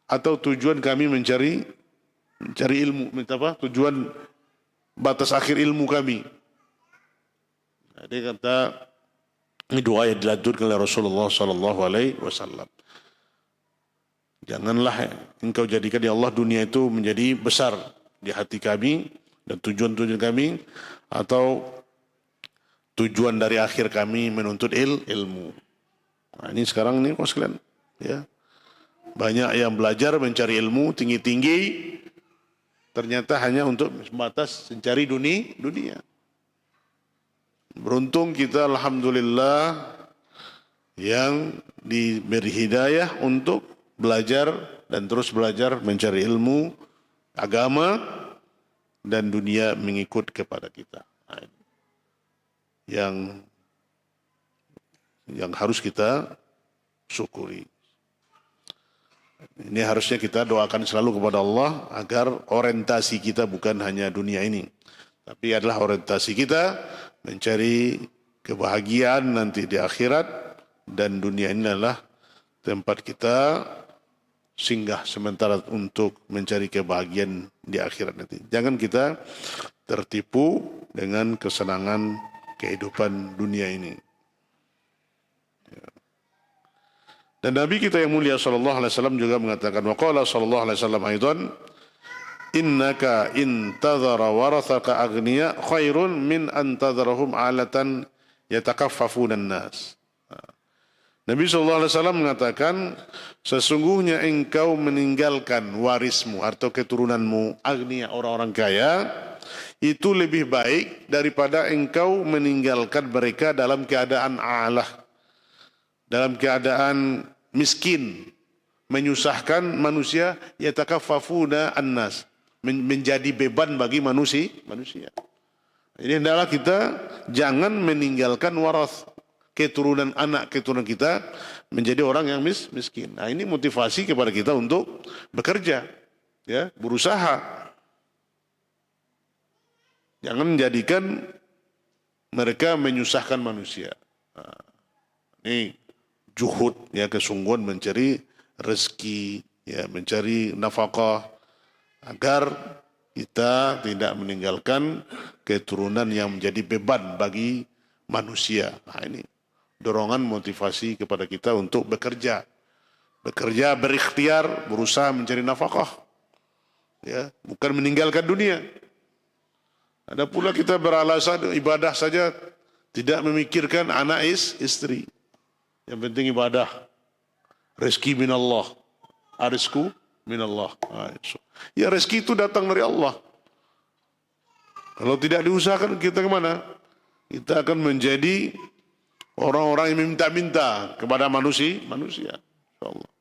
atau tujuan kami mencari ilmu, tujuan batas akhir ilmu kami. Dia kata, ini doa yang dilanjutkan oleh Rasulullah sallallahu alaihi wasallam. Janganlah engkau jadikan ya Allah dunia itu menjadi besar di hati kami dan tujuan-tujuan kami atau tujuan dari akhir kami menuntut ilmu. Nah, ini sekarang ini kok sekalian ya. Banyak yang belajar mencari ilmu tinggi-tinggi ternyata hanya untuk sebatas mencari dunia. Beruntung kita alhamdulillah yang diberi hidayah untuk belajar dan terus belajar mencari ilmu agama dan dunia mengikut kepada kita. Yang harus kita syukuri. Ini harusnya kita doakan selalu kepada Allah agar orientasi kita bukan hanya dunia ini, tapi adalah orientasi kita mencari kebahagiaan nanti di akhirat, dan dunia ini adalah tempat kita singgah sementara untuk mencari kebahagiaan di akhirat nanti. Jangan kita tertipu dengan kesenangan kehidupan dunia ini. Dan Nabi kita yang mulia sallallahu alaihi wasallam juga mengatakan, wa qala sallallahu alaihi wasallam aidan, innaka intadhara warathaka aghniya khairun min antadharahum alatan yatakaffafuna an-nas. Nabi SAW mengatakan, sesungguhnya engkau meninggalkan warismu atau keturunanmu agniya, orang-orang kaya, itu lebih baik daripada engkau meninggalkan mereka dalam keadaan alah, dalam keadaan miskin, menyusahkan manusia, yatakaffafuna an-nas, menjadi beban bagi manusia. Ini adalah kita jangan meninggalkan warath, keturunan anak keturunan kita menjadi orang yang miskin. Nah, ini motivasi kepada kita untuk bekerja, ya, berusaha. Jangan menjadikan mereka menyusahkan manusia. Nah, ini juhud, ya, kesungguhan mencari rezeki, ya, mencari nafkah agar kita tidak meninggalkan keturunan yang menjadi beban bagi manusia. Nah, ini dorongan motivasi kepada kita untuk bekerja. Bekerja berikhtiar, berusaha mencari nafkah. Ya, bukan meninggalkan dunia. Ada pula kita beralasan ibadah saja, tidak memikirkan anak istri. Yang penting ibadah. Rezeki minallah. Arizku minallah. Ya, rezeki itu datang dari Allah. Kalau tidak diusahakan, kita kemana? Kita akan menjadi orang-orang yang meminta-minta kepada manusia. InsyaAllah.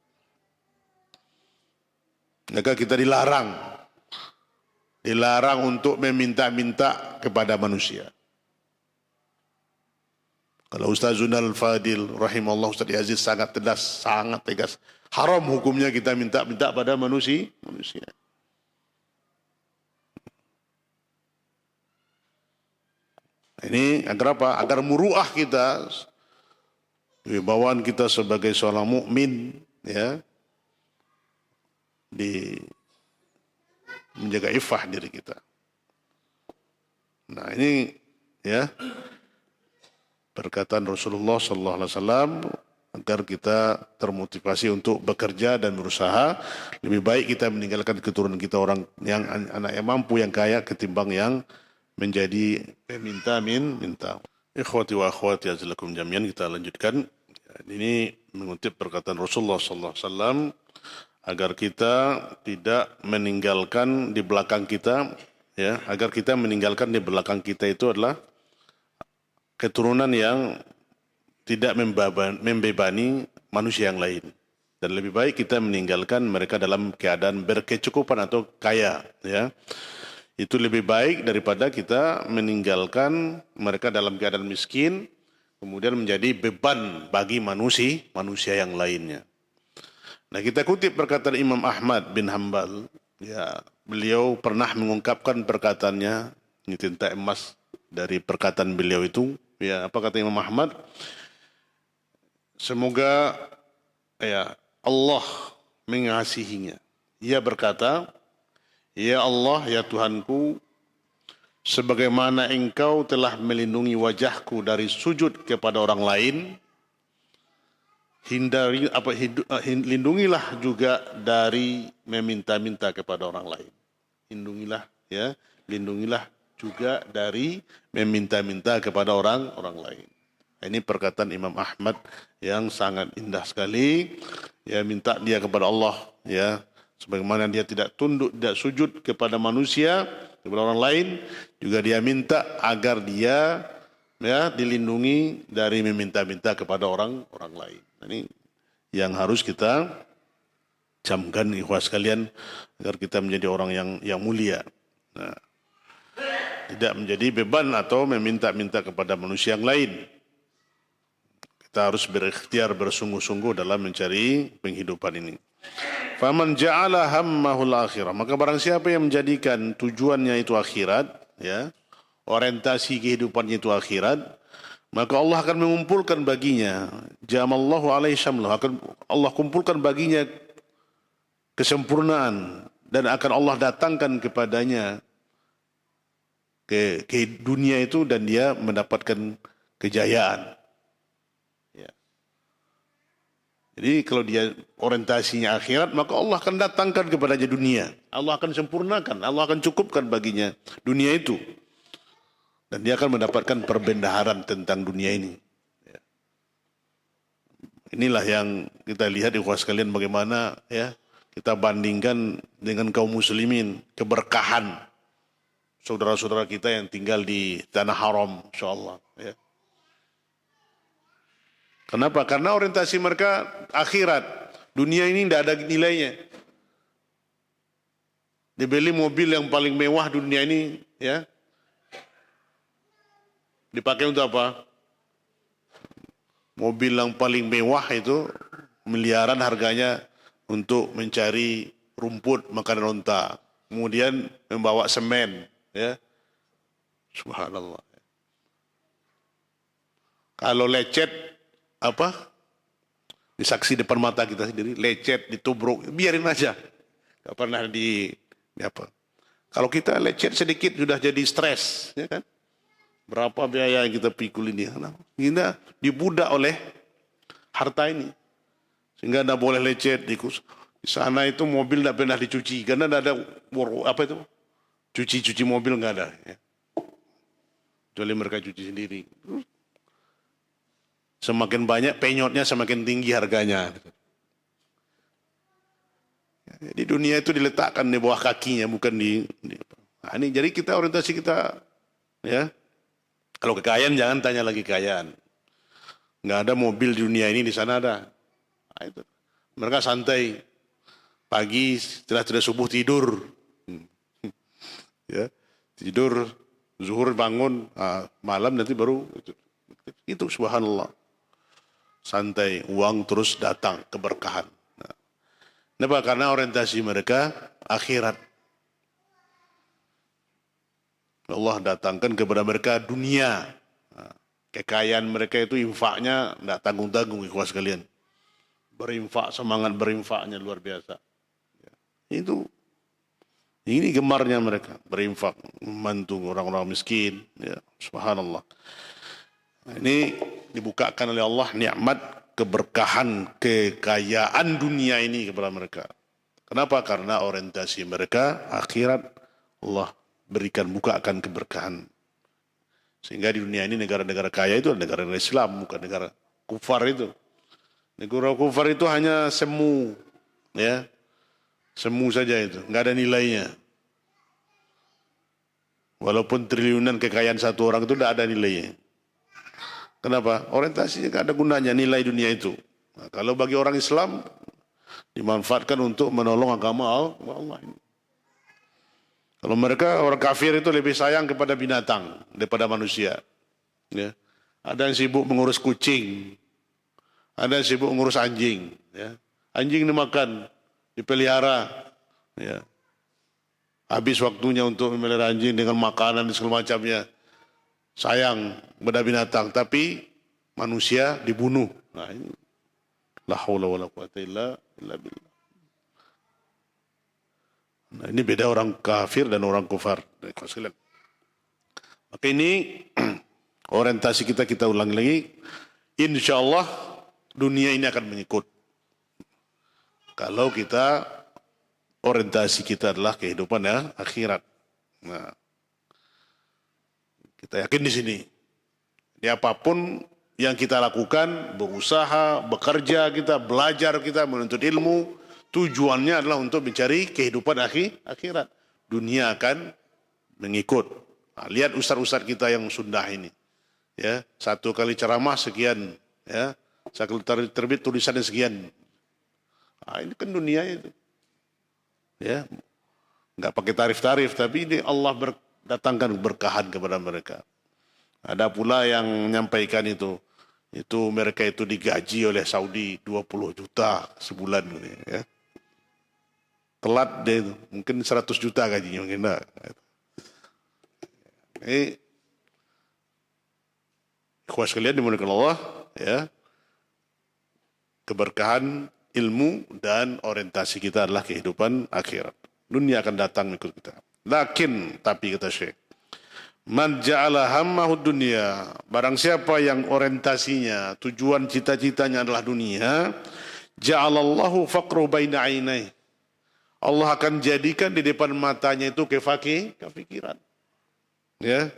Maka kita dilarang untuk meminta-minta kepada manusia. Kalau Ustazuna Al-Fadil rahimahullah, Ustaz Aziz sangat tegas. Haram hukumnya kita minta-minta pada manusia. Ini agar apa? Agar muruah kita, wibawaan kita sebagai seorang mukmin, ya, menjaga iffah diri kita. Nah, ini ya perkataan Rasulullah sallallahu alaihi wasallam agar kita termotivasi untuk bekerja dan berusaha. Lebih baik kita meninggalkan keturunan kita orang yang anak yang mampu, yang kaya, ketimbang yang menjadi minta. Ikhwati wa akhwati azilakum jami'an, kita lanjutkan. Ini mengutip perkataan Rasulullah sallallahu alaihi wasallam agar kita tidak meninggalkan di belakang kita, ya, agar kita meninggalkan di belakang kita itu adalah keturunan yang tidak membebani manusia yang lain. Dan lebih baik kita meninggalkan mereka dalam keadaan berkecukupan atau kaya, ya. Itu lebih baik daripada kita meninggalkan mereka dalam keadaan miskin, kemudian menjadi beban bagi manusia yang lainnya. Nah, kita kutip perkataan Imam Ahmad bin Hambal, ya, beliau pernah mengungkapkan perkataannya, ini tinta emas dari perkataan beliau itu, ya, apa kata Imam Ahmad? Semoga ya Allah mengasihinya. Ia berkata, "Ya Allah, ya Tuhanku, sebagaimana Engkau telah melindungi wajahku dari sujud kepada orang lain, lindungilah juga dari meminta-minta kepada orang lain." Lindungilah, ya, lindungilah juga dari meminta-minta kepada orang lain. Ini perkataan Imam Ahmad yang sangat indah sekali. Ya, minta dia kepada Allah, ya, sebagaimana dia tidak tunduk, tidak sujud kepada manusia, kepada orang lain, juga dia minta agar dia, ya, dilindungi dari meminta-minta kepada orang lain. Ini yang harus kita camkan, ikhwas sekalian, agar kita menjadi orang yang mulia. Nah, tidak menjadi beban atau meminta-minta kepada manusia yang lain. Kita harus berikhtiar, bersungguh-sungguh dalam mencari penghidupan ini. Faman ja'ala hammahul akhirah, maka barang siapa yang menjadikan tujuannya itu akhirat, ya, orientasi kehidupannya itu akhirat, maka Allah akan mengumpulkan baginya, jamallahu alaihi syamlah, akan Allah kumpulkan baginya kesempurnaan, dan akan Allah datangkan kepadanya ke dunia itu, dan dia mendapatkan kejayaan. Jadi kalau dia orientasinya akhirat, maka Allah akan datangkan kepadanya dunia. Allah akan sempurnakan, Allah akan cukupkan baginya dunia itu. Dan dia akan mendapatkan perbendaharaan tentang dunia ini. Inilah yang kita lihat di ikhwas sekalian, bagaimana, ya, kita bandingkan dengan kaum muslimin, keberkahan saudara-saudara kita yang tinggal di tanah haram, insyaallah, ya. Kenapa? Karena orientasi mereka akhirat. Dunia ini tidak ada nilainya. Dibeli mobil yang paling mewah dunia ini, ya, dipakai untuk apa? Mobil yang paling mewah itu miliaran harganya untuk mencari rumput makan onta. Kemudian membawa semen, ya. Subhanallah. Kalau lecet, apa, disaksi depan mata kita sendiri, lecet, ditubruk, biarin aja, gak pernah di apa. Kalau kita lecet sedikit sudah jadi stres, ya kan? Berapa biaya yang kita pikul ini? Kita dibudak oleh harta ini, sehingga tidak boleh lecet. Di sana itu mobil tidak pernah dicuci, karena tidak ada apa itu, cuci mobil nggak ada, ya. Kecuali mereka cuci sendiri. Semakin banyak penyotnya, semakin tinggi harganya. Di dunia itu diletakkan di bawah kakinya, bukan di nah, ini jadi kita orientasi kita, ya. Kalau kekayaan jangan tanya lagi kekayaan. Nggak ada mobil di dunia ini, di sana ada. Nah, itu. Mereka santai. Pagi setelah subuh tidur. Ya, tidur, zuhur bangun, malam nanti baru itu subhanallah. Santai, uang terus datang, keberkahan. Kenapa? Karena orientasi mereka akhirat. Allah datangkan kepada mereka dunia. Kekayaan mereka itu infaknya tidak tanggung-tanggung, ikhwas sekalian. Berinfak, semangat berinfaknya luar biasa. Itu, ini gemarnya mereka, berinfak, membantu orang-orang miskin. Ya, subhanallah. Ini dibukakan oleh Allah nikmat keberkahan, kekayaan dunia ini kepada mereka. Kenapa? Karena orientasi mereka akhirat. Allah berikan, bukakan keberkahan. Sehingga di dunia ini negara-negara kaya itu adalah negara Islam, bukan negara kufar itu. Negara kufar itu hanya semu, ya, semu saja itu, nggak ada nilainya. Walaupun triliunan kekayaan satu orang itu tidak ada nilainya. Kenapa? Orientasinya tidak ada gunanya nilai dunia itu. Nah, kalau bagi orang Islam dimanfaatkan untuk menolong agama Allah ini. Kalau mereka orang kafir itu lebih sayang kepada binatang daripada manusia. Ya. Ada yang sibuk mengurus kucing, ada yang sibuk mengurus anjing. Ya. Anjing dimakan, dipelihara. Ya. Habis waktunya untuk memelihara anjing dengan makanan dan segala macamnya. Sayang kepada binatang, tapi manusia dibunuh. Nah, ini la haula wala quwata illa billah. Nah, ini beda orang kafir dan orang kufar. Maka ini orientasi kita ulang lagi. Insya Allah dunia ini akan mengikut. Kalau kita orientasi kita adalah kehidupan ya, akhirat. Nah, kita yakin di sini. Di apapun yang kita lakukan, berusaha, bekerja kita, belajar kita, menuntut ilmu, tujuannya adalah untuk mencari kehidupan akhirat. Dunia akan mengikut. Nah, lihat ustaz-ustaz kita yang sunnah ini. Ya, satu kali ceramah sekian, ya. Sekali terbit tulisannya sekian. Nah, ini kan dunia itu. Ya. Enggak pakai tarif-tarif, tapi ini Allah datangkan berkahan kepada mereka. Ada pula yang menyampaikan itu mereka itu digaji oleh Saudi 20 juta sebulan, ya. Telat deh itu, mungkin 100 juta gajinya mungkin enggak. Ikhwas sekalian dimuliakan Allah, ya. Keberkahan ilmu dan orientasi kita adalah kehidupan akhirat. Dunia akan datang mengikut kita. Lakin, tapi kata Syekh, man ja'ala hammahu dunia, barang siapa yang orientasinya, tujuan cita-citanya adalah dunia, ja'alallahu faqru baina ainai. Allah akan jadikan di depan matanya itu kefikiran. Ya.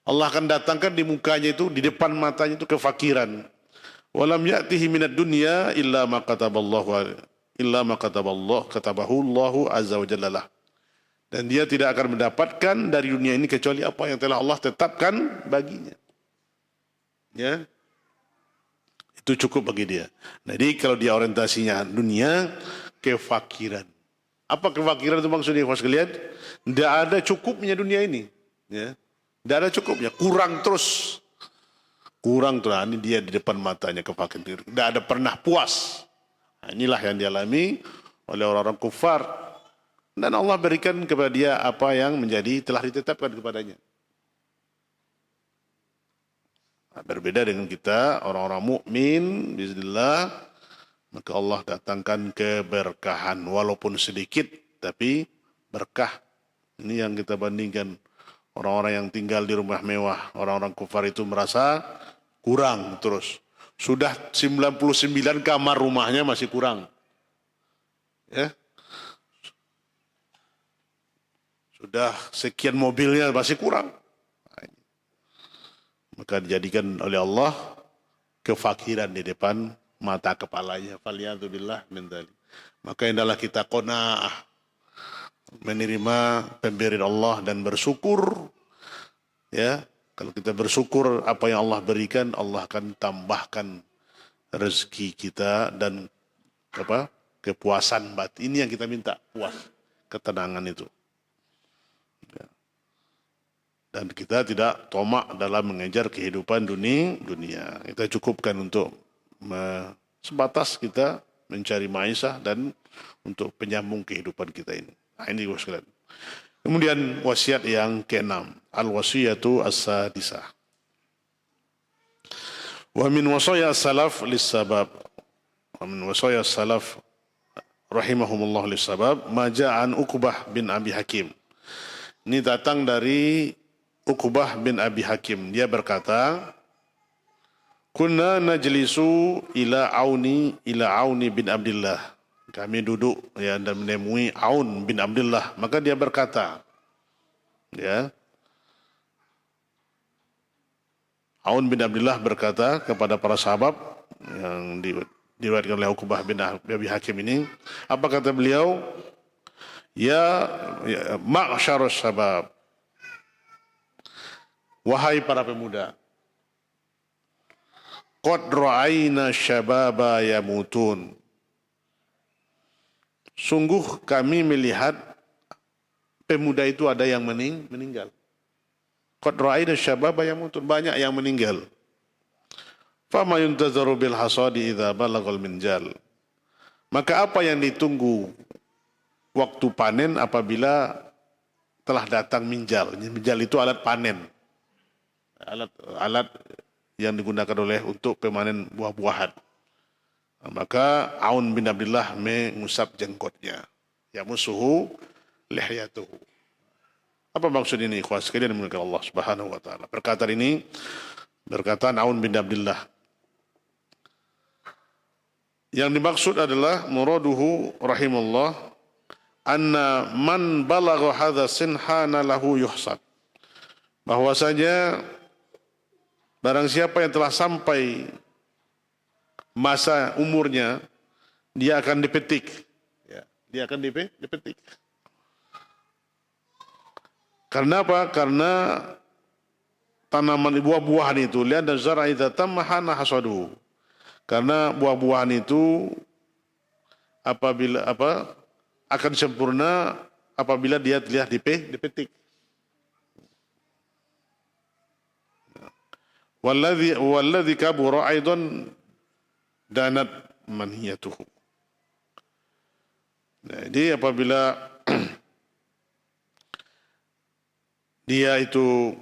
Allah akan datangkan di mukanya itu, di depan matanya itu kefakiran. Walam ya'tihi minad dunya illa ma katabahu Allahu azza wa jalla lah. Dan dia tidak akan mendapatkan dari dunia ini kecuali apa yang telah Allah tetapkan baginya. Ya. Itu cukup bagi dia. Jadi kalau dia orientasinya dunia, kefakiran. Apa kefakiran itu maksudnya, Mas sekalian? Tidak ada cukupnya dunia ini. Ya. Tidak ada cukupnya. Kurang terus. Ini dia di depan matanya kefakiran. Tidak ada pernah puas. Nah, inilah yang dialami oleh orang-orang kufar. Dan Allah berikan kepada dia apa yang telah ditetapkan kepadanya. Nah, berbeda dengan kita, orang-orang mukmin, bismillah, maka Allah datangkan keberkahan. Walaupun sedikit, tapi berkah. Ini yang kita bandingkan. Orang-orang yang tinggal di rumah mewah, orang-orang kufar itu merasa kurang terus. Sudah 99 kamar rumahnya masih kurang. Ya. Sudah sekian mobilnya masih kurang. Maka dijadikan oleh Allah kefakiran di depan mata kepalanya. Faliyadzubillah min dzalik. Maka hendaklah kita qanaah, menerima pemberian Allah dan bersyukur. Ya, kalau kita bersyukur apa yang Allah berikan, Allah akan tambahkan rezeki kita dan kepuasan batin. Ini yang kita minta, puas, ketenangan itu. Ya. Dan kita tidak tomak dalam mengejar kehidupan dunia. Kita cukupkan untuk sebatas kita mencari maisha dan untuk penyambung kehidupan kita ini. Nah, ini sekalian. Kemudian wasiat yang keenam, al-wasiyatu as-sadisah. Wa min wasaya salaf lis-sabab. Wa min wasaya salaf rahimahumullah lis-sabab ma ja'an Uqbah bin Abi Hakim. Ini datang dari Uqbah bin Abi Hakim. Dia berkata, kunna najlisu ila Auni bin Abdullah. Kami duduk ya dan menemui Aun bin Abdullah. Maka dia berkata, ya, Aun bin Abdullah berkata kepada para sahabat yang diriwayatkan oleh Uqbah bin Abi Hakim ini, apa kata beliau? Ya ma'syarus syabab, wahai para pemuda, qad ra'ayna syababa yamutun. Sungguh kami melihat pemuda itu ada yang meninggal. Qad ra'ayna syababa yamutun, banyak yang meninggal. Fama yuntazaru bil hasadi idza balagal minjal. Maka apa yang ditunggu waktu panen apabila telah datang minjal. Minjal itu alat panen. Alat yang digunakan oleh untuk pemanen buah-buahan. Maka Aun bin Abdullah mengusap jenggotnya. Ya musuhu lihyatuhu. Apa maksud ini? Ikhwan sekalian dimuliakan Allah Subhanahu wa taala. Perkataan ini berkataan Aun bin Abdullah. Yang dimaksud adalah muraduhu rahimallah anna man balagha hadza sinhana lahu yuhsad. Bahwasanya barang siapa yang telah sampai masa umurnya, dia akan dipetik. Ya, dia akan dipetik. Karena apa? Karena tanaman buah-buahan itu, lian dan zar'a idza tamahana hasaduhu. Karena buah-buahan itu apabila akan sempurna apabila dia telah dipetik. Walladzi kabura aidan danat manhiyatuhu. Nah, jadi apabila dia itu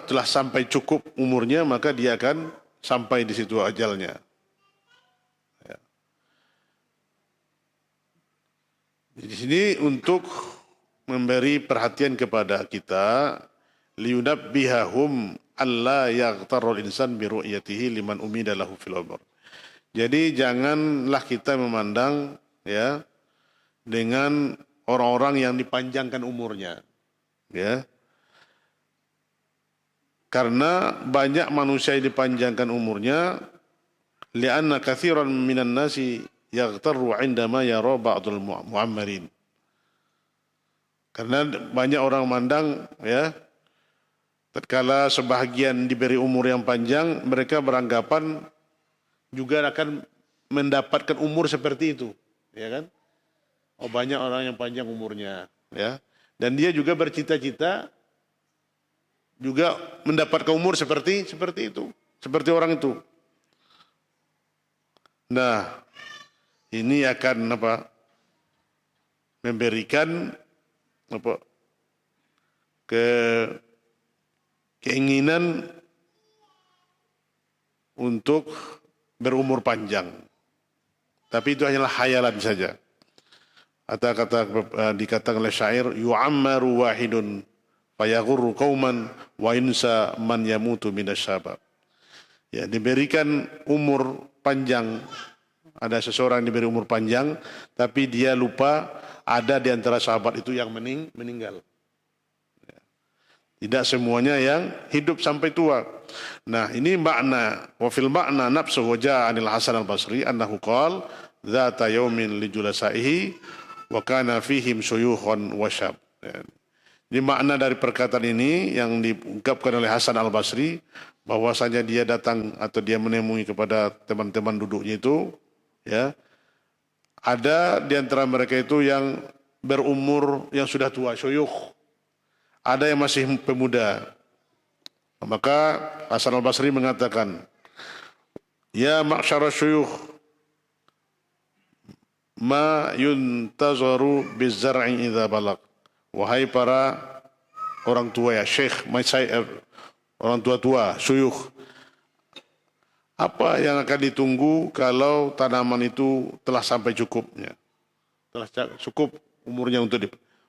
telah sampai cukup umurnya, maka dia akan sampai di situ ajalnya. Ya. Di sini untuk memberi perhatian kepada kita, liyunabbihahum alla yaghtarul insan bi ru'yatihi liman umida lahu fil umur. Jadi janganlah kita memandang ya dengan orang-orang yang dipanjangkan umurnya. Ya. Karena banyak manusia yang dipanjangkan umurnya, li'anna katsiran minan nasi yaghtarru 'indama yara ba'dul mu'ammarin. Karena banyak orang memandang ya, tatkala sebahagian diberi umur yang panjang, mereka beranggapan juga akan mendapatkan umur seperti itu, ya kan? Oh, banyak orang yang panjang umurnya, ya. Dan dia juga bercita-cita juga mendapatkan umur seperti itu, seperti orang itu. Nah, ini akan memberikan keinginan untuk berumur panjang. Tapi itu hanyalah khayalan saja. Dikatakan oleh syair, yu'ammaru wahidun fayaghurru qauman wa insa man yamutu minasyabab. Ya, diberikan umur panjang. Ada seseorang diberi umur panjang, tapi dia lupa ada di antara sahabat itu yang meninggal. Ya. Tidak semuanya yang hidup sampai tua. Nah, ini makna wa fil makna nafsu waja anil Hasan al-Basri annahu qala dzata yaumin li julasaihi wa kana fihim syuyukhun wa syab. Ya. Jadi makna dari perkataan ini yang diungkapkan oleh Hasan al-Basri, bahwasanya dia datang atau dia menemui kepada teman-teman duduknya itu, ya, ada di antara mereka itu yang berumur yang sudah tua, syuyukh, ada yang masih pemuda. Maka Hasan al-Basri mengatakan, ya ma'syara syuyukh, ma yuntazaru bizzar'i idza balag. Wahai para orang tua ya, syekh, orang tua-tua, syuyukh, apa yang akan ditunggu kalau tanaman itu telah sampai cukupnya, telah cukup umurnya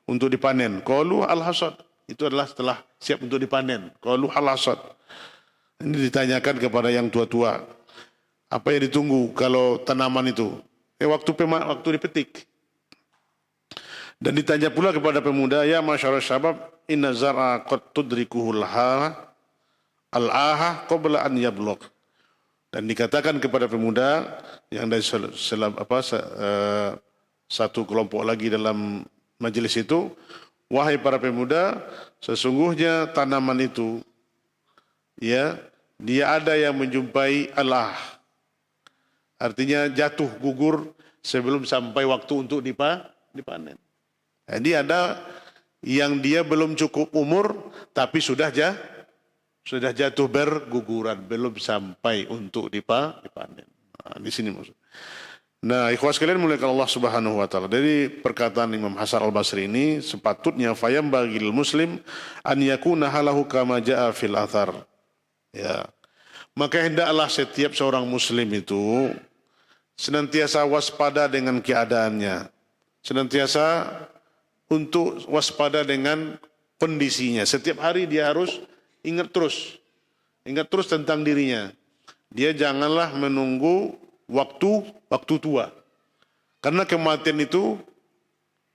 untuk dipanen? Qalu al-hasad, itu adalah setelah siap untuk dipanen. Qalu al-hasad, ini ditanyakan kepada yang tua-tua, apa yang ditunggu kalau tanaman itu waktu dipetik. Dan ditanya pula kepada pemuda, ya masyarakat syabab, inna zar'a qad tudrikuhul al-aha qabla an yablugh. Dan dikatakan kepada pemuda yang dari satu kelompok lagi dalam majelis itu, wahai para pemuda, sesungguhnya tanaman itu, ya, dia ada yang menjumpai al-ah. Artinya jatuh gugur sebelum sampai waktu untuk dipanen. Jadi ada yang dia belum cukup umur tapi sudah jatuh berguguran, belum sampai untuk dipanen. Nah, di sini maksud. Nah, ikhwas sekalian muliakan Allah Subhanahu wa taala. Dari perkataan Imam Hasan Al-Basri ini sepatutnya fayam bagil muslim an yakuna halahu kama jaa fil athar. Ya. Maka hendaklah setiap seorang muslim itu senantiasa waspada dengan keadaannya. Senantiasa untuk waspada dengan kondisinya. Setiap hari dia harus ingat terus tentang dirinya. Dia janganlah menunggu waktu tua. Karena kematian itu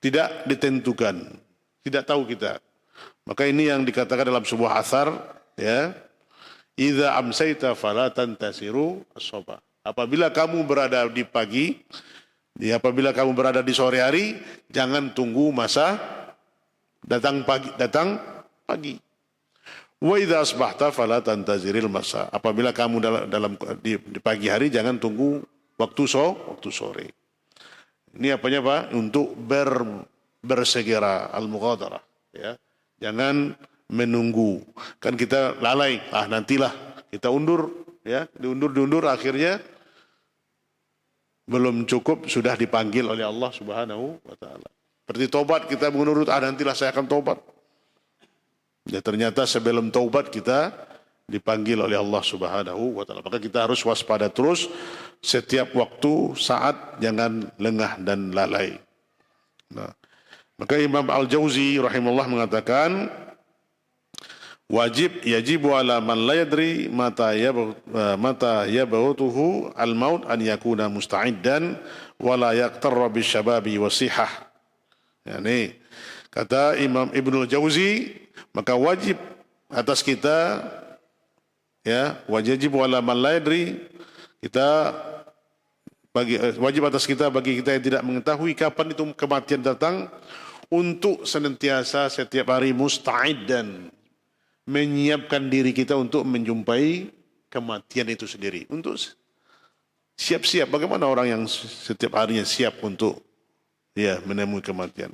tidak ditentukan, tidak tahu kita. Maka ini yang dikatakan dalam sebuah asar, ya. Idza amsayta fala tantasiru as-sabah. Apabila kamu berada di pagi, apabila kamu berada di sore hari, jangan tunggu masa datang pagi. Wa idza asbahta fala tantaziril masa. Apabila kamu di pagi hari, jangan tunggu waktu sore. Ini apanya Pak? Untuk bersegera al-mughadarah, ya. Jangan menunggu. Kan kita lalai, nantilah kita undur, ya, diundur akhirnya belum cukup sudah dipanggil oleh Allah Subhanahu wa taala. Seperti tobat, kita menurut nantilah saya akan tobat. Ya, ternyata sebelum taubat kita dipanggil oleh Allah Subhanahu wa taala. Maka kita harus waspada terus setiap waktu, saat, jangan lengah dan lalai. Nah, maka Imam Al-Jauzi rahimahullah mengatakan yajibu ala man la yadri mata yabghutuhu al-maut an yakuna musta'iddan wa la yaqtarra bisyababi wasihah. Yani kata Imam Ibnul Jauzi, maka wajib atas kita, ya, wajib ala man la yadri, wajib atas kita bagi kita yang tidak mengetahui kapan itu kematian datang, untuk senantiasa setiap hari musta'id dan menyiapkan diri kita untuk menjumpai kematian itu sendiri. Untuk siap-siap, bagaimana orang yang setiap harinya siap untuk menemui kematian.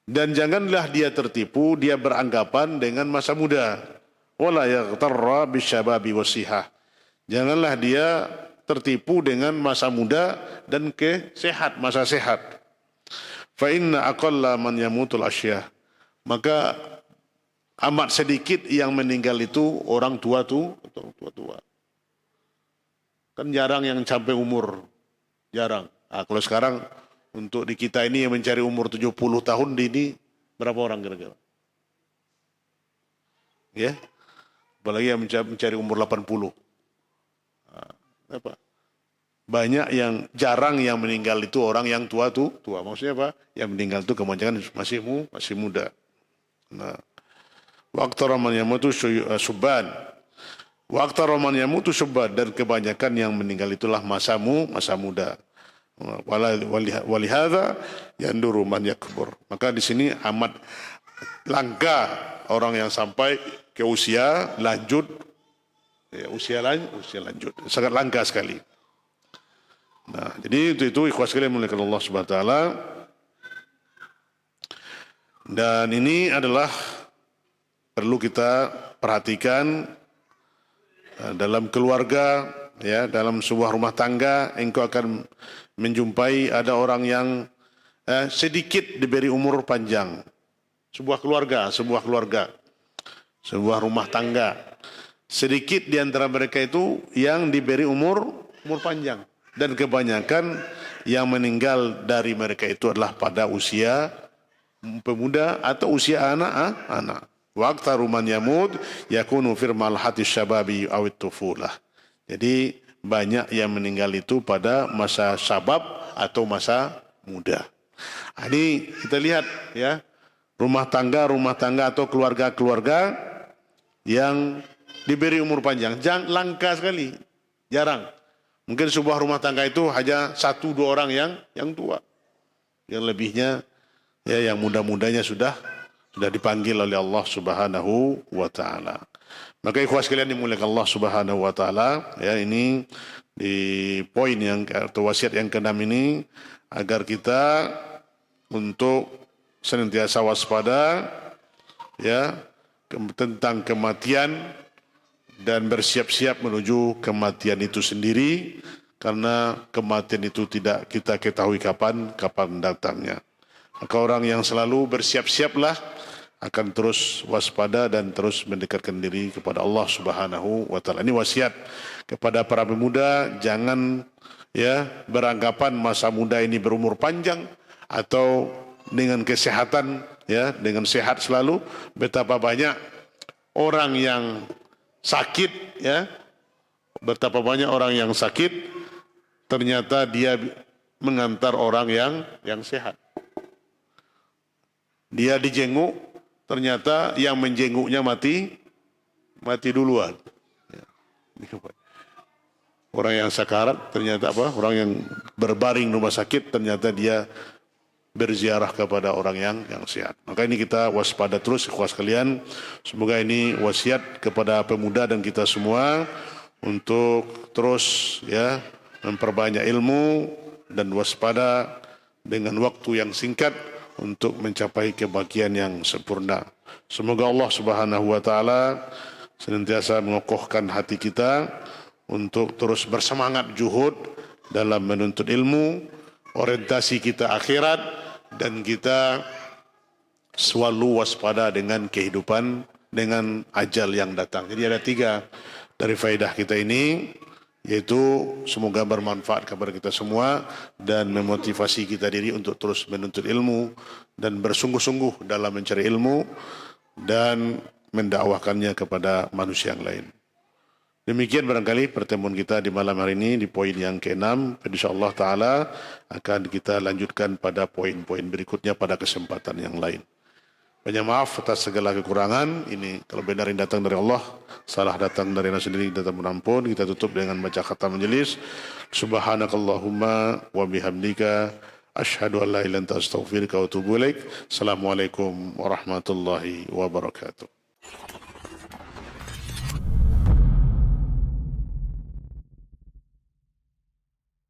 Dan janganlah dia tertipu, dia beranggapan dengan masa muda. Wala yaghtarra bisyababi wasihah. Janganlah dia tertipu dengan masa muda dan masa sehat. Fa inna aqalla man yamutul asyah. Maka amat sedikit yang meninggal itu orang tua. Kan jarang yang sampai umur, jarang. Kalau sekarang untuk di kita ini yang mencari umur 70 tahun ini berapa orang kira-kira? Ya. Apalagi yang mencari umur 80. Apa? Banyak yang jarang yang meninggal itu orang yang tua. Maksudnya apa? Yang meninggal itu kebanyakan masih muda. Nah, waqtar man yamutu subban. Waqtar man yamutu subban, dan kebanyakan yang meninggal itulah masa muda. Walihadza yanduru man yakbur. Maka di sini amat langka orang yang sampai ke usia lanjut, usia lanjut, sangat langka sekali. Nah, jadi itu ikhwas sekalian muliakan Allah Subhanahu wa taala. Dan ini adalah perlu kita perhatikan dalam keluarga, ya, dalam sebuah rumah tangga, engkau akan menjumpai ada orang yang sedikit diberi umur panjang. Sebuah keluarga, sebuah rumah tangga, sedikit di antara mereka itu yang diberi umur panjang, dan kebanyakan yang meninggal dari mereka itu adalah pada usia pemuda atau usia anak-anak. Waqtaru man yamut yakunu firmal hati syababi awit tufulah. Jadi banyak yang meninggal itu pada masa syabab atau masa muda. Ini kita lihat, ya, rumah tangga atau keluarga yang diberi umur panjang, langka sekali, jarang. Mungkin sebuah rumah tangga itu hanya 1-2 orang yang tua. Yang lebihnya, ya, yang muda-mudanya sudah dipanggil oleh Allah Subhanahu wa taala. Maka ikhwas sekalian dimuliakan Allah Subhanahu wa taala, ya, ini di poin atau wasiat yang ke-6 ini agar kita untuk senantiasa waspada ya tentang kematian dan bersiap-siap menuju kematian itu sendiri, karena kematian itu tidak kita ketahui kapan datangnya. Maka orang yang selalu bersiap-siaplah akan terus waspada dan terus mendekatkan diri kepada Allah Subhanahu wa taala. Ini wasiat kepada para pemuda, jangan ya beranggapan masa muda ini berumur panjang atau dengan kesehatan ya, dengan sehat selalu. Betapa banyak orang yang sakit ya, betapa banyak orang yang sakit ternyata dia mengantar orang yang sehat. Dia dijenguk, ternyata yang menjenguknya mati duluan. Orang yang sakarat ternyata apa? Orang yang berbaring rumah sakit ternyata dia berziarah kepada orang yang sehat. Maka ini kita waspada terus, ikhwas sekalian. Semoga ini wasiat kepada pemuda dan kita semua untuk terus ya memperbanyak ilmu dan waspada dengan waktu yang singkat untuk mencapai kebahagiaan yang sempurna. Semoga Allah Subhanahu wa taala senantiasa mengokohkan hati kita untuk terus bersemangat juhud dalam menuntut ilmu, orientasi kita akhirat, dan kita selalu waspada dengan kehidupan, dengan ajal yang datang. Jadi ada 3 dari faedah kita ini, yaitu semoga bermanfaat kepada kita semua dan memotivasi kita diri untuk terus menuntut ilmu dan bersungguh-sungguh dalam mencari ilmu dan mendakwahkannya kepada manusia yang lain. Demikian barangkali pertemuan kita di malam hari ini di poin yang ke-6. InsyaAllah ta'ala akan kita lanjutkan pada poin-poin berikutnya pada kesempatan yang lain. Banyak maaf atas segala kekurangan. Ini kalau benar yang datang dari Allah, salah datang dari Allah sendiri, kita menampun. Kita tutup dengan baca khatam majelis. Subhanakallahumma wa bihamdika asyhadu an la ilaha illa anta astaghfiruka wa atubu ilaik. Assalamualaikum warahmatullahi wabarakatuh.